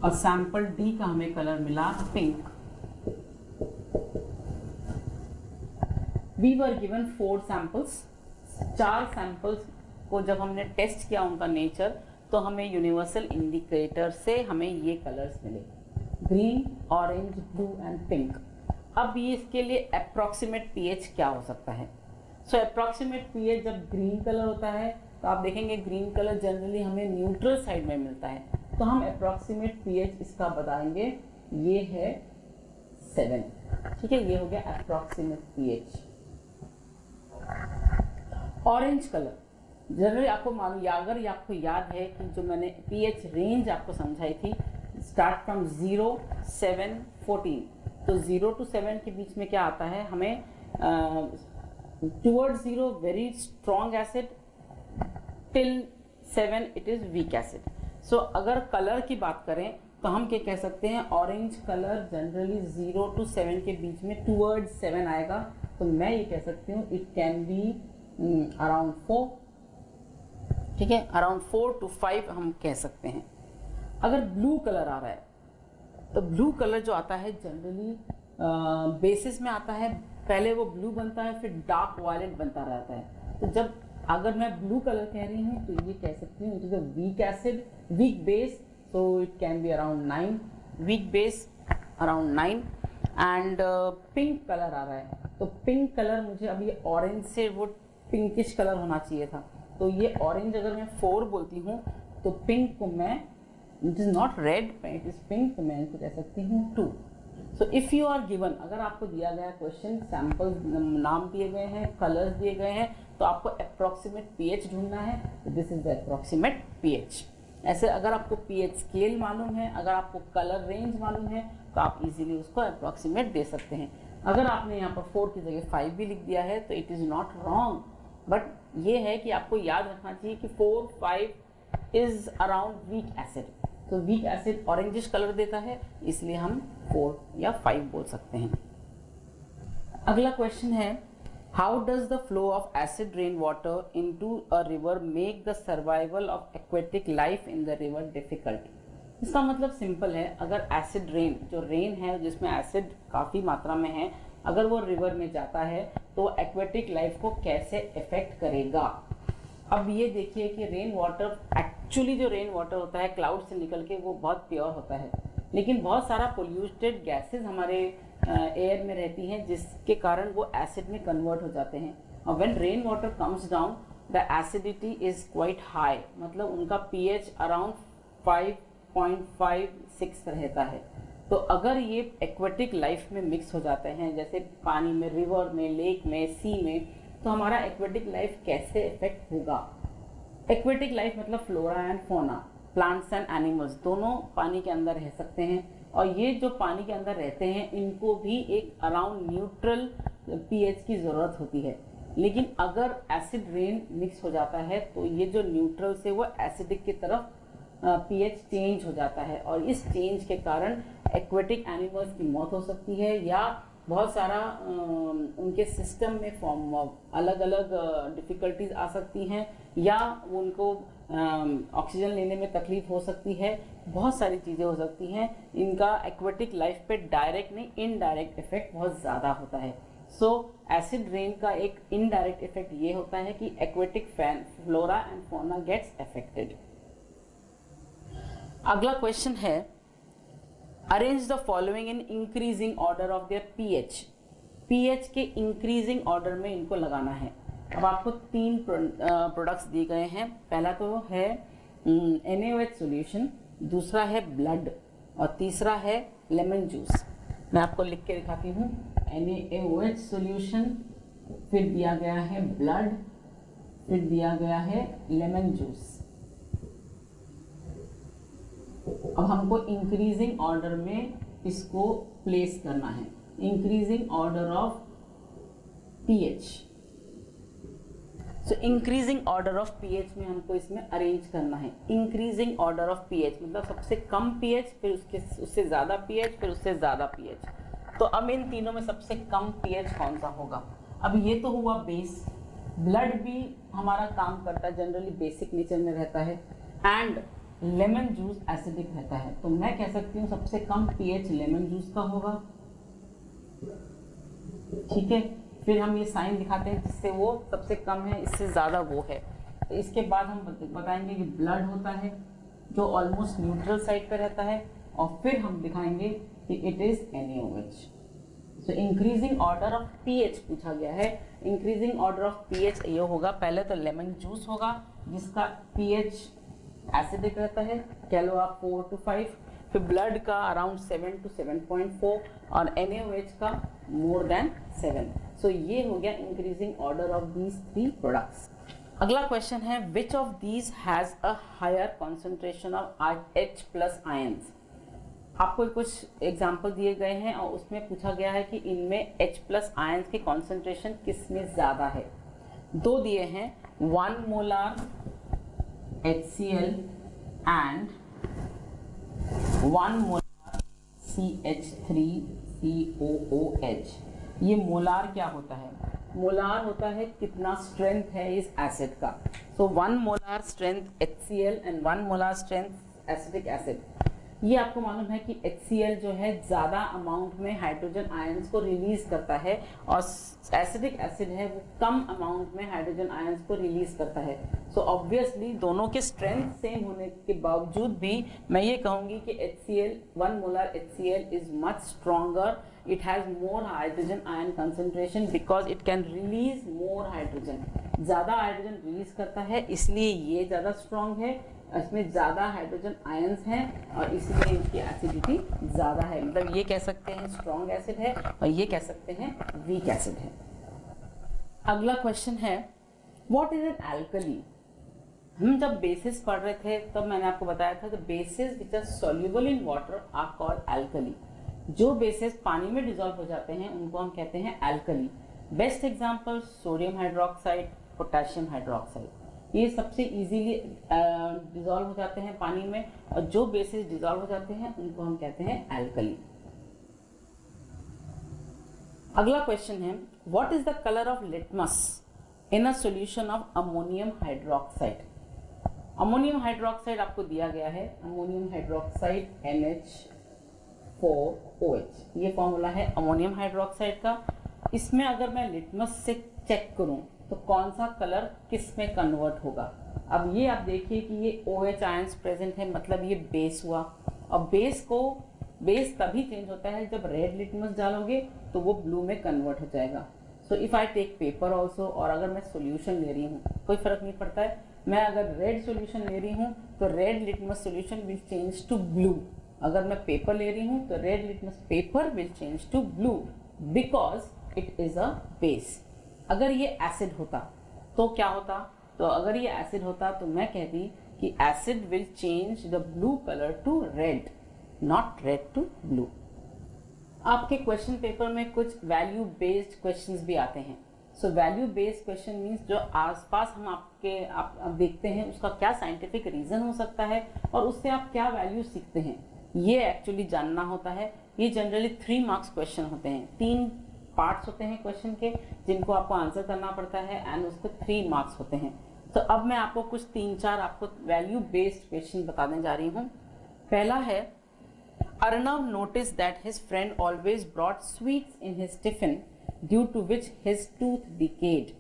और सैंपल D का हमें कलर मिला pink. We were given 4 samples, 4 samples को जब हमने टेस्ट किया उनका नेचर, तो हमें यूनिवर्सल इंडिकेटर से हमें ये कलर्स मिले, green, orange, blue and pink. अब ये इसके लिए अप्रॉक्सीमेट पीएच क्या हो सकता है? सो अप्रॉक्सीमेट पीएच जब ग्रीन कलर होता है तो आप देखेंगे ग्रीन कलर जनरली हमें न्यूट्रल साइड में मिलता है, तो हम अप्रॉक्सीमेट पीएच इसका बताएंगे, ये है 7। ठीक है, ये हो गया approximate pH. Orange colour generally आपको मालूम, अगर आपको याद है कि जो मैंने पीएच रेंज आपको समझाई थी, स्टार्ट फ्रॉम 0, 7, 14, तो 0 to 7 के बीच में क्या आता है, हमें towards 0 very strong acid, till 7 it is weak acid. So अगर कलर की बात करें तो हम क्या कह सकते हैं, ऑरेंज कलर जनरली 0 to 7 के बीच में टुवर्ड्स 7 आएगा, तो मैं ये कह सकती हूँ इट कैन बी अराउंड 4। ठीक है, अराउंड 4 to 5 हम कह सकते हैं। अगर ब्लू कलर आ रहा है तो ब्लू कलर जो आता है जनरली बेसिस में आता है, पहले वो ब्लू बनता है फिर डार्क वायलेट बनता रहता है। तो जब अगर मैं ब्लू कलर कह रही हूँ तो ये कह सकती हूँ it is a weak acid, weak base, so it can be around 9, weak base around 9। And pink colour आ रहा है, तो पिंक कलर मुझे अभी ऑरेंज से वो पिंकिश कलर होना चाहिए था, तो ये ऑरेंज अगर मैं 4 बोलती हूँ तो पिंक को मैं, it is not red, it is pink, तो मैं इनको कह सकती हूँ 2। So if you are given, अगर आपको दिया गया क्वेश्चन, सैंपल नाम दिए गए हैं, कलर्स दिए गए हैं, तो आपको अप्रॉक्सीमेट पीएच ढूंढना है, तो this is the approximate pH. ऐसे अगर आपको पीएच स्केल मालूम है, अगर आपको कलर रेंज मालूम है, तो आप इजीली उसको अप्रॉक्सीमेट दे सकते हैं। अगर आपने यहाँ पर 4 की जगह 5 भी लिख दिया है तो it is not wrong, but ये है कि आपको याद रखना चाहिए कि 4, 5 इज अराउंड वीक एसिड, तो वीक एसिड ऑरेंजिश कलर देता है, इसलिए हम 4 या 5 बोल सकते हैं। अगला क्वेश्चन है, how does the flow of acid rain water into a river make the survival of aquatic life in the river difficult? इसका मतलब सिंपल है, अगर एसिड रेन, जो रेन है जिसमें एसिड काफ़ी मात्रा में है, अगर वो रिवर में जाता है तो एक्वेटिक लाइफ को कैसे इफेक्ट करेगा। अब ये देखिए कि रेन वाटर, एक्चुअली जो रेन वाटर होता है क्लाउड से निकल के वो बहुत प्योर होता है, लेकिन बहुत सारा पोल्यूटेड गैसेस हमारे एयर में रहती हैं जिसके कारण वो एसिड में कन्वर्ट हो जाते हैं। और when rain water comes down the acidity is quite high, मतलब उनका पीएच अराउंड 5.56 रहता है। तो अगर ये एक्वेटिक लाइफ में मिक्स हो जाते हैं, जैसे पानी में, रिवर में, लेक में, सी में, तो हमारा एक्वेटिक लाइफ कैसे इफेक्ट होगा। एक्वेटिक लाइफ मतलब flora and fauna, plants and animals दोनों पानी के अंदर रह सकते हैं, और ये जो पानी के अंदर रहते हैं इनको भी एक अराउंड न्यूट्रल पीएच की ज़रूरत होती है। लेकिन अगर एसिड रेन मिक्स हो जाता है तो ये जो न्यूट्रल से वो एसिडिक की तरफ पीएच चेंज हो जाता है, और इस चेंज के कारण एक्वेटिक एनिमल्स की मौत हो सकती है, या बहुत सारा उनके सिस्टम में फॉर्म अलग अलग डिफ़िकल्टीज आ सकती हैं, या उनको ऑक्सीजन लेने में तकलीफ हो सकती है, बहुत सारी चीज़ें हो सकती हैं। इनका एक्वेटिक लाइफ पे डायरेक्ट नहीं, इनडायरेक्ट इफेक्ट बहुत ज़्यादा होता है। सो एसिड रेन का एक इनडायरेक्ट इफेक्ट ये होता है कि aquatic flora and fauna gets affected. अगला क्वेश्चन है, arrange the following in increasing order of their pH. PH के इंक्रीजिंग ऑर्डर में इनको लगाना है। अब आपको 3 प्रोडक्ट्स दिए गए हैं। पहला तो है NaOH सॉल्यूशन, दूसरा है ब्लड, और तीसरा है लेमन जूस। मैं आपको लिख के दिखाती हूँ। NaOH सॉल्यूशन, फिर दिया गया है ब्लड, फिर दिया गया है लेमन जूस। अब हमको इंक्रीजिंग ऑर्डर में इसको प्लेस करना है, increasing order of pH. So increasing order of pH में हमको इसमें अरेंज करना है। इंक्रीजिंग ऑर्डर ऑफ पीएच मतलब सबसे कम पीएच, फिर उससे ज़्यादा पीएच, फिर उससे ज़्यादा पीएच। तो अब इन तीनों में सबसे कम पीएच कौन सा होगा। अब ये तो हुआ बेस। ब्लड भी हमारा काम करता है, जनरली बेसिक नेचर में रहता है, एंड लेमन जूस एसिडिक रहता है। तो मैं कह सकती हूँ सबसे कम पीएच लेमन जूस का होगा, ठीक है। फिर हम ये साइन दिखाते हैं जिससे वो सबसे कम है, इससे ज़्यादा वो है। तो इसके बाद हम बताएंगे कि ब्लड होता है जो ऑलमोस्ट न्यूट्रल साइड पर रहता है, और फिर हम दिखाएंगे कि इट इज़ NaOH। तो इंक्रीजिंग ऑर्डर ऑफ पीएच पूछा गया है। इंक्रीजिंग ऑर्डर ऑफ पीएच ये होगा, पहले तो लेमन जूस होगा जिसका पीएच एसिडिक रहता है, कह लो आप 4 to 5, फिर ब्लड का अराउंड 7 to 7.4 और NaOH का मोर देन 7। सो ये हो गया increasing order of these 3 products. अगला क्वेश्चन है which of these has a higher concentration of H+ ions. आपको कुछ एग्जाम्पल दिए गए हैं और उसमें पूछा गया है कि इनमें H+ आयंस की कॉन्सेंट्रेशन किस में ज़्यादा है। दो दिए हैं, 1 molar HCl and 1 molar CH3COOH। ये मोलार क्या होता है? मोलार होता है कितना स्ट्रेंथ है इस एसिड का। सो 1 molar strength HCl and 1 molar strength acetic acid. ये आपको मालूम है कि HCl जो है ज़्यादा अमाउंट में हाइड्रोजन आयंस को रिलीज करता है और एसिटिक एसिड है वो कम अमाउंट में हाइड्रोजन आयंस को रिलीज करता है। सो ऑब्वियसली दोनों के स्ट्रेंथ सेम होने के बावजूद भी मैं ये कहूँगी कि HCl 1 molar HCl is much stronger, it has more hydrogen ion concentration because it can release more hydrogen। ज़्यादा हाइड्रोजन रिलीज करता है इसलिए ये ज़्यादा स्ट्रॉन्ग है, इसमें ज़्यादा हाइड्रोजन आयंस हैं और इसलिए इनकी एसिडिटी ज़्यादा है। मतलब ये कह सकते हैं स्ट्रॉन्ग एसिड है और ये कह सकते हैं वीक एसिड है। अगला क्वेश्चन है व्हाट इज एन एल्कली। हम जब बेसिस पढ़ रहे थे तब मैंने आपको बताया था the bases which are soluble in water are called alkali. जो बेसिस पानी में डिजोल्व हो जाते हैं उनको हम कहते हैं alkali. Best example sodium hydroxide, potassium hydroxide. ये सबसे इजीली डिजोल्व हो जाते हैं पानी में और जो बेसिस डिजोल्व हो जाते हैं उनको हम कहते हैं एल्कली। अगला क्वेश्चन है what is the colour of litmus in a solution of ammonium hydroxide. Ammonium hydroxide आपको दिया गया है, अमोनियम हाइड्रोक्साइड NH4OH, ये फॉर्मूला है अमोनियम हाइड्रोक्साइड का। इसमें अगर मैं लिटमस से चेक करूं तो कौन सा कलर किस में कन्वर्ट होगा। अब ये आप देखिए कि ये OH आयंस प्रेजेंट है, मतलब ये बेस हुआ और बेस तभी चेंज होता है जब रेड लिटमस डालोगे तो वो ब्लू में कन्वर्ट हो जाएगा। So if I take paper also, और अगर मैं सोल्यूशन ले रही हूँ कोई फर्क नहीं पड़ता है, मैं अगर रेड सोल्यूशन ले रही हूँ तो red litmus solution will change to blue. अगर मैं पेपर ले रही हूँ तो red litmus paper will change to blue because it is a base. अगर ये एसिड होता तो क्या होता, तो अगर ये एसिड होता तो मैं कहती कि acid will change the blue colour to red, not red to blue. आपके क्वेश्चन पेपर में कुछ वैल्यू बेस्ड क्वेश्चंस भी आते हैं। So value based question means जो आसपास हम आप देखते हैं उसका क्या साइंटिफिक रीजन हो सकता है और उससे आप क्या वैल्यू सीखते हैं, ये एक्चुअली जानना होता है। ये जनरली 3 मार्क्स क्वेश्चन होते हैं, 3 पार्ट्स होते हैं क्वेश्चन के जिनको आपको आंसर करना पड़ता है एंड उसके 3 मार्क्स होते हैं। तो अब मैं आपको कुछ 3-4 आपको वैल्यू बेस्ड क्वेश्चन बताने जा रही हूँ। पहला है Arnav noticed that his friend always brought sweets in his tiffin due to which his tooth decayed.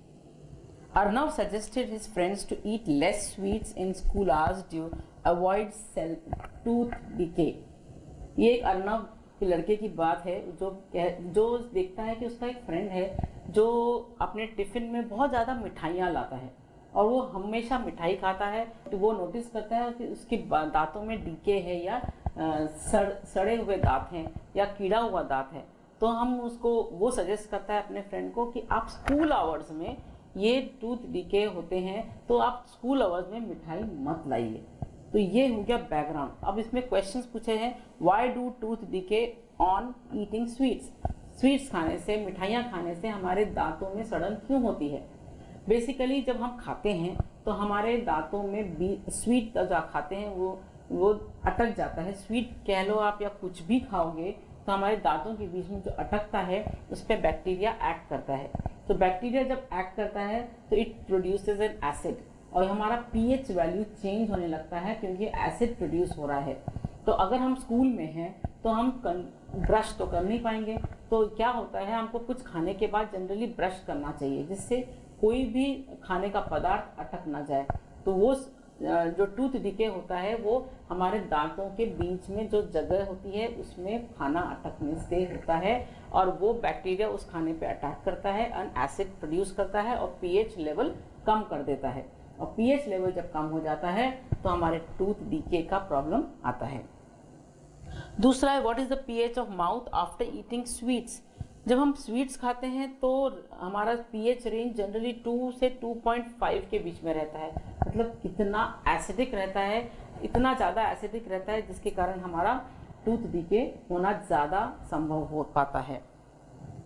Arnav suggested his friends to eat less sweets in school hours to avoid tooth decay. ये एक अर्नव के लड़के की बात है जो देखता है कि उसका एक फ्रेंड है जो अपने टिफिन में बहुत ज़्यादा मिठाइयाँ लाता है और वो हमेशा मिठाई खाता है। तो वो नोटिस करता है कि उसके दांतों में डीके है या सड़े हुए दांत हैं या कीड़ा हुआ दांत है। तो हम उसको वो सजेस्ट करता है अपने फ्रेंड को कि आप स्कूल आवर्स में ये टूथ डीके होते हैं तो आप स्कूल आवर्स में मिठाई मत लाइए। तो ये हो गया बैकग्राउंड। अब इसमें क्वेश्चंस पूछे हैं why do tooth decay on eating sweets. Sweets खाने से, मिठाइयाँ खाने से हमारे दांतों में सड़न क्यों होती है। बेसिकली जब हम खाते हैं तो हमारे दांतों में स्वीट जो खाते हैं वो अटक जाता है। स्वीट कह लो आप या कुछ भी खाओगे तो हमारे दांतों के बीच में जो अटकता है उस पर बैक्टीरिया एक्ट करता है। तो बैक्टीरिया जब एक्ट करता है तो इट प्रोड्यूसेस एन एसिड और हमारा पीएच वैल्यू चेंज होने लगता है क्योंकि एसिड प्रोड्यूस हो रहा है। तो अगर हम स्कूल में हैं तो हम ब्रश तो कर नहीं पाएंगे। तो क्या होता है, हमको कुछ खाने के बाद जनरली ब्रश करना चाहिए जिससे कोई भी खाने का पदार्थ अटक ना जाए। तो वो जो टूथ डिके होता है वो हमारे दांतों के बीच में जो जगह होती है उसमें खाना अटकने से होता है, और वो बैक्टीरिया उस खाने पे अटैक करता है एंड एसिड प्रोड्यूस करता है और पीएच लेवल कम कर देता है। और पीएच लेवल जब कम हो जाता है तो हमारे टूथ डीके का प्रॉब्लम आता है। दूसरा है what is the pH of mouth after eating sweets. जब हम स्वीट्स खाते हैं तो हमारा पीएच रेंज जनरली 2 से 2.5 के बीच में रहता है। मतलब कितना एसिडिक रहता है, इतना ज़्यादा एसिडिक रहता है जिसके कारण हमारा टूथ डीके होना ज़्यादा संभव हो पाता है।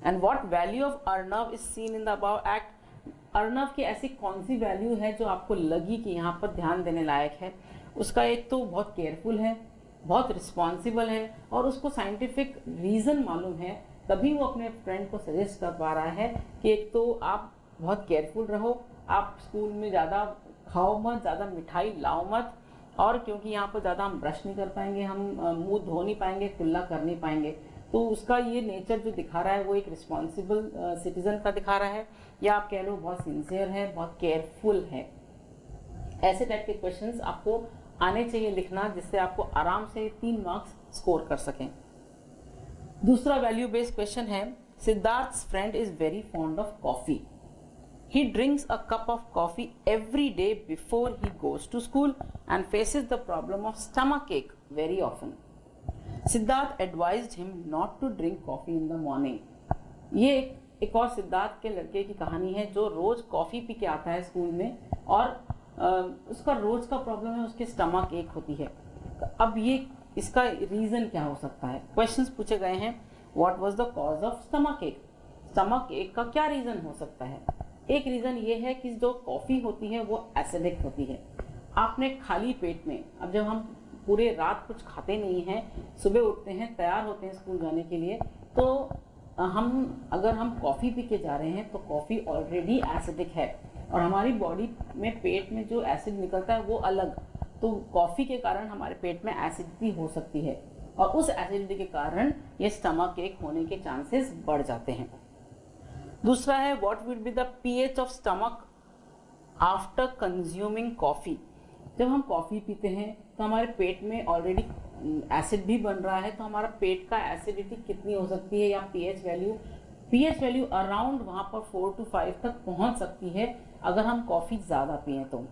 And what value of Arnav is seen in the above act. Arnav की ऐसी कौन सी वैल्यू है जो आपको लगी कि यहाँ पर ध्यान देने लायक है। उसका एक तो बहुत केयरफुल है, बहुत रिस्पॉन्सिबल है और उसको साइंटिफिक रीज़न मालूम है, तभी वो अपने फ्रेंड को सजेस्ट कर पा रहा है कि एक तो आप बहुत केयरफुल रहो, आप स्कूल में ज़्यादा खाओ मत, ज़्यादा मिठाई लाओ मत, और क्योंकि यहाँ पर ज़्यादा हम ब्रश नहीं कर पाएंगे, हम मुंह धो नहीं पाएंगे, कुल्ला कर नहीं पाएंगे। तो उसका ये नेचर जो दिखा रहा है वो एक रिस्पॉन्सिबल सिटीजन का दिखा रहा है, या आप कह लो बहुत सिंसियर है, बहुत केयरफुल है। ऐसे टाइप के क्वेश्चंस आपको आने चाहिए लिखना, जिससे आपको आराम से 3 मार्क्स स्कोर कर सकें। दूसरा वैल्यू बेस्ड क्वेश्चन है, Siddharth's friend is very fond of coffee. He drinks a cup of coffee every day before he goes to school and faces the problem of stomachache very often. Siddharth advised him not to drink coffee in the morning. ये एक और सिद्धार्थ के लड़के की कहानी है जो रोज coffee P के आता है स्कूल में, और उसका रोज का प्रॉब्लम है, उसके स्टमक एक होती है। अब ये इसका रीजन क्या हो सकता है। क्वेश्चंस पूछे गए हैं, what was the cause of stomach एक। स्टमक एक का क्या रीजन हो सकता है। एक रीजन ये है कि जो कॉफी होती है वो एसिडिक होती है। आपने खाली पेट में, अब जब हम पूरे रात कुछ खाते नहीं हैं, सुबह उठते हैं, तैयार होते हैं स्कूल जाने के लिए, तो अगर हम कॉफ़ी पी के जा रहे हैं तो कॉफ़ी ऑलरेडी एसिडिक है और हमारी बॉडी में पेट में जो एसिड निकलता है वो अलग। तो कॉफ़ी के कारण हमारे पेट में एसिडिटी हो सकती है और उस एसिडिटी के कारण ये स्टमक एक होने के चांसेस बढ़ जाते हैं। दूसरा है what will be the pH of stomach after consuming coffee. जब हम कॉफ़ी पीते हैं तो हमारे पेट में ऑलरेडी एसिड भी बन रहा है, तो हमारा पेट का एसिडिटी कितनी हो सकती है, या पीएच वैल्यू अराउंड वहाँ पर 4 to 5 तक पहुँच सकती है अगर हम कॉफ़ी ज़्यादा पिए तो।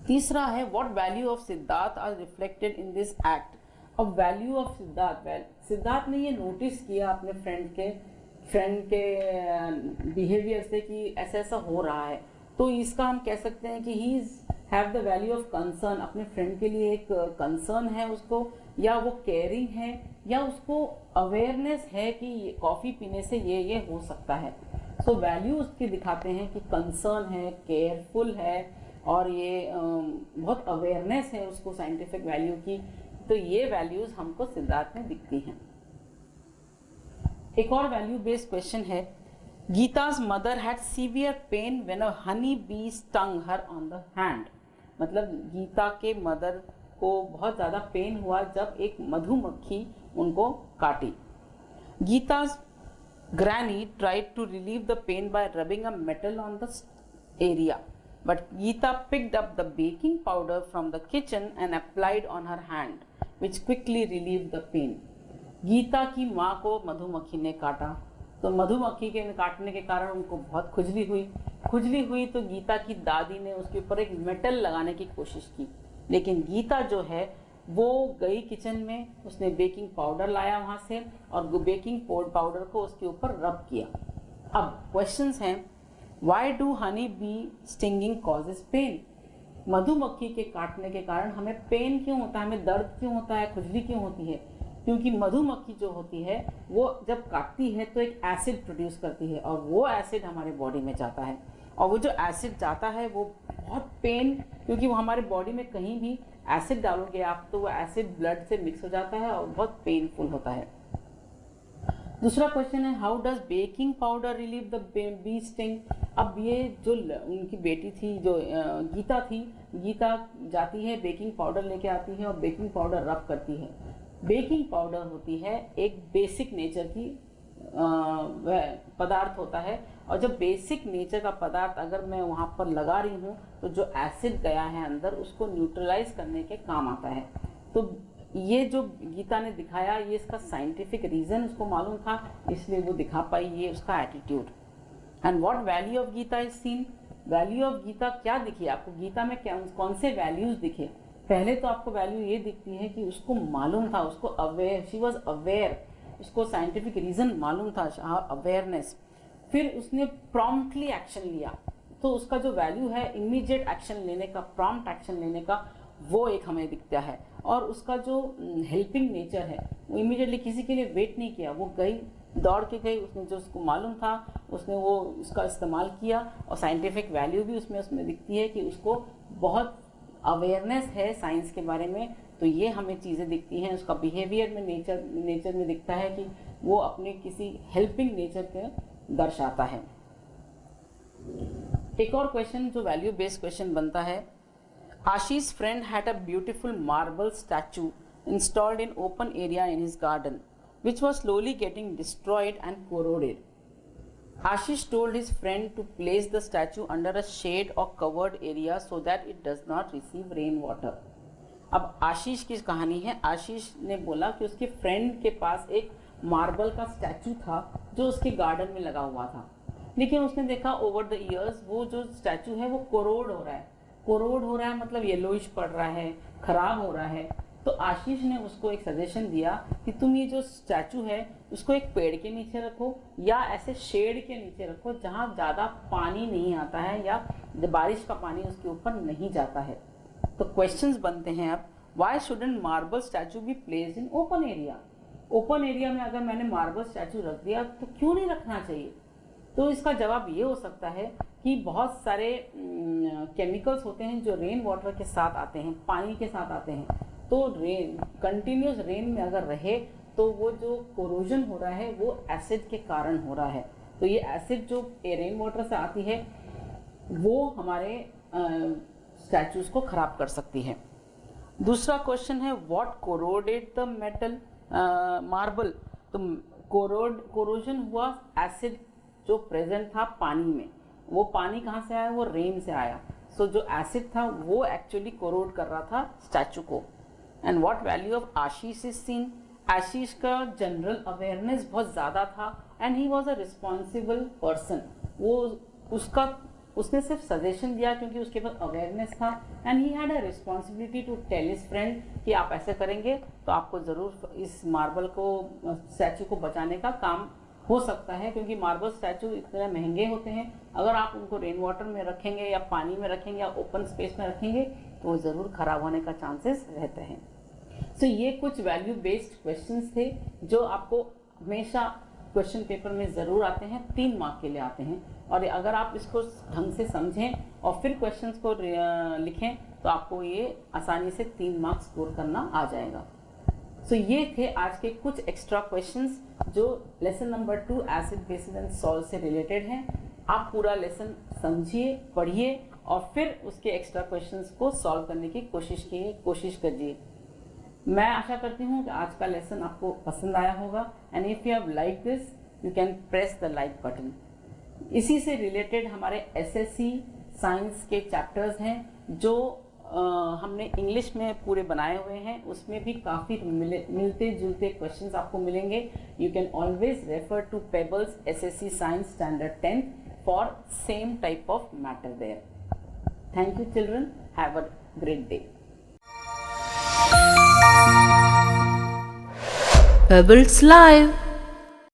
तीसरा है what value of Siddharth are reflected in this act. अब वैल्यू ऑफ सिद्धार्थ ने ये नोटिस किया अपने फ्रेंड के बिहेवियर से कि ऐसा ऐसा हो रहा है, तो इसका हम कह सकते हैं कि he have the value of concern. अपने फ्रेंड के लिए एक कंसर्न है उसको, या वो केयरिंग है, या उसको अवेयरनेस है कि कॉफ़ी पीने से ये हो सकता है। सो वैल्यू उसके दिखाते हैं कि कंसर्न है, केयरफुल है, और ये बहुत अवेयरनेस है उसको साइंटिफिक वैल्यू की। तो ये वैल्यूज हमको सिद्धार्थ में दिखती हैं। एक और वैल्यू बेस्ड क्वेश्चन है, Geeta's mother had severe pain when a honey bee stung her on the hand. मतलब गीता के मदर को बहुत ज़्यादा पेन हुआ जब एक मधुमक्खी उनको काटी। Geeta's granny tried to relieve the pain by rubbing a metal on the area, but Geeta picked up the baking powder from the kitchen and applied on her hand, which quickly relieved the pain. Geeta की माँ को मधुमक्खी ने काटा, तो मधुमक्खी के काटने के कारण उनको बहुत खुजली हुई तो गीता की दादी ने उसके ऊपर एक मेटल लगाने की कोशिश की, लेकिन गीता जो है वो गई किचन में, उसने बेकिंग पाउडर लाया वहाँ से और बेकिंग पाउडर को उसके ऊपर रब किया। अब क्वेश्चंस हैं, why do honey bee stinging causes pain. मधुमक्खी के काटने के कारण हमें पेन क्यों होता है, हमें दर्द क्यों होता है, खुजली क्यों होती है। क्योंकि मधुमक्खी जो होती है वो जब काटती है तो एक एसिड प्रोड्यूस करती है और वो एसिड हमारे बॉडी में जाता है, और वो जो एसिड जाता है वो बहुत पेन, क्योंकि वो हमारे बॉडी में कहीं भी एसिड डालोगे आप तो वो एसिड ब्लड से मिक्स हो जाता है और बहुत पेनफुल होता है। दूसरा क्वेश्चन है, how does baking powder relieve the bee sting. अब ये जो उनकी बेटी थी, जो गीता थी, गीता जाती है बेकिंग पाउडर लेके आती है और बेकिंग पाउडर रब करती है। बेकिंग पाउडर होती है एक बेसिक नेचर की पदार्थ होता है, और जब बेसिक नेचर का पदार्थ अगर मैं वहाँ पर लगा रही हूँ तो जो एसिड गया है अंदर उसको न्यूट्रलाइज करने के काम आता है। तो ये जो गीता ने दिखाया ये इसका साइंटिफिक रीज़न उसको मालूम था, इसलिए वो दिखा पाई, ये उसका attitude. And what value of Geeta is seen, value of Geeta क्या दिखी आपको, गीता में क्या कौन से वैल्यूज दिखे। पहले तो आपको वैल्यू ये दिखती है कि उसको मालूम था, उसको अवेयर, शी वॉज अवेयर, उसको साइंटिफिक रीज़न मालूम था, अवेयरनेस। फिर उसने प्रॉम्प्टली एक्शन लिया, तो उसका जो वैल्यू है इमीडिएट एक्शन लेने का, प्रॉम्प्ट एक्शन लेने का, वो एक हमें दिखता है। और उसका जो हेल्पिंग नेचर है, वो इमीडिएटली किसी के लिए वेट नहीं किया, वो गई, दौड़ के गई, उसने जो उसको मालूम था उसने वो उसका इस्तेमाल किया। और साइंटिफिक वैल्यू भी उसमें दिखती है कि उसको बहुत अवेयरनेस है साइंस के बारे में। तो ये हमें चीज़ें दिखती हैं। उसका बिहेवियर में नेचर में दिखता है कि वो अपने किसी हेल्पिंग नेचर के दर्शाता है। एक और क्वेश्चन जो वैल्यू बेस्ड क्वेश्चन बनता है, Ashish friend had a beautiful marble statue installed in open area in his garden which was slowly getting destroyed and corroded. Ashish told his friend to place the statue under a shade or covered area so that it does not receive rainwater. अब आशीष की कहानी है। आशीष ने बोला कि उसके friend के पास एक मार्बल का स्टैचू था जो उसके गार्डन में लगा हुआ था, लेकिन उसने देखा ओवर द इयर्स वो जो स्टैचू है वो कोरोड हो रहा है। कोरोड हो रहा है मतलब येलोइश पड़ रहा है, खराब हो रहा है। तो आशीष ने उसको एक सजेशन दिया कि तुम ये जो स्टैचू है उसको एक पेड़ के नीचे रखो या ऐसे शेड के नीचे रखो जहाँ ज़्यादा पानी नहीं आता है या बारिश का पानी उसके ऊपर नहीं जाता है। तो क्वेश्चंस बनते हैं अब, why shouldn't marble statue be placed in open area. Open area में अगर मैंने मार्बल स्टैचू रख दिया तो क्यों नहीं रखना चाहिए। तो इसका जवाब ये हो सकता है कि बहुत सारे केमिकल्स होते हैं जो रेन वाटर के साथ आते हैं, पानी के साथ आते हैं। तो रेन, कंटिन्यूस रेन में अगर रहे तो वो जो कोरोजन हो रहा है वो एसिड के कारण हो रहा है। तो ये एसिड जो रेन वाटर से आती है वो हमारे स्टैचूज को खराब कर सकती है। दूसरा क्वेश्चन है, what corroded the metal marble. तो कोरोजन हुआ एसिड जो प्रेजेंट था पानी में। वो पानी कहाँ से आया, वो रेन से आया। सो जो एसिड था वो एक्चुअली कोरोड कर रहा था स्टैचू को। And what value of Ashish is seen, Ashish का जनरल अवेयरनेस बहुत ज़्यादा था and he was a responsible person. वो उसने सिर्फ सजेशन दिया क्योंकि उसके पास अवेयरनेस था and he had a responsibility to tell his friend कि आप ऐसे करेंगे तो आपको ज़रूर इस मार्बल को, स्टैचू को बचाने का काम हो सकता है, क्योंकि मार्बल स्टैचू इतने महंगे होते हैं। अगर आप उनको रेन वाटर में रखेंगे या पानी में रखेंगे या ओपन स्पेस में रखेंगे तो वो ज़रूर खराब होने का चांसेस रहते हैं। सो ये कुछ वैल्यू बेस्ड क्वेश्चंस थे जो आपको हमेशा क्वेश्चन पेपर में ज़रूर आते हैं, 3 मार्क के लिए आते हैं। और अगर आप इसको ढंग से समझें और फिर क्वेश्चंस को लिखें तो आपको ये आसानी से 3 मार्क्स स्कोर करना आ जाएगा। सो ये थे आज के कुछ एक्स्ट्रा क्वेश्चंस जो lesson number 2 acid bases and salt से रिलेटेड हैं। आप पूरा लेसन समझिए, पढ़िए और फिर उसके एक्स्ट्रा क्वेश्चंस को सॉल्व करने की कोशिश करिए। मैं आशा करती हूँ कि आज का लेसन आपको पसंद आया होगा and if you have like this you can press the like button. इसी से रिलेटेड हमारे एसएससी साइंस के चैप्टर्स हैं जो हमने इंग्लिश में पूरे बनाए हुए हैं, उसमें भी काफ़ी मिलते जुलते क्वेश्चंस आपको मिलेंगे। You can always refer to Pebbles SSC science standard 10 for same type of matter there. Thank you children, have a great day. Pebbles Live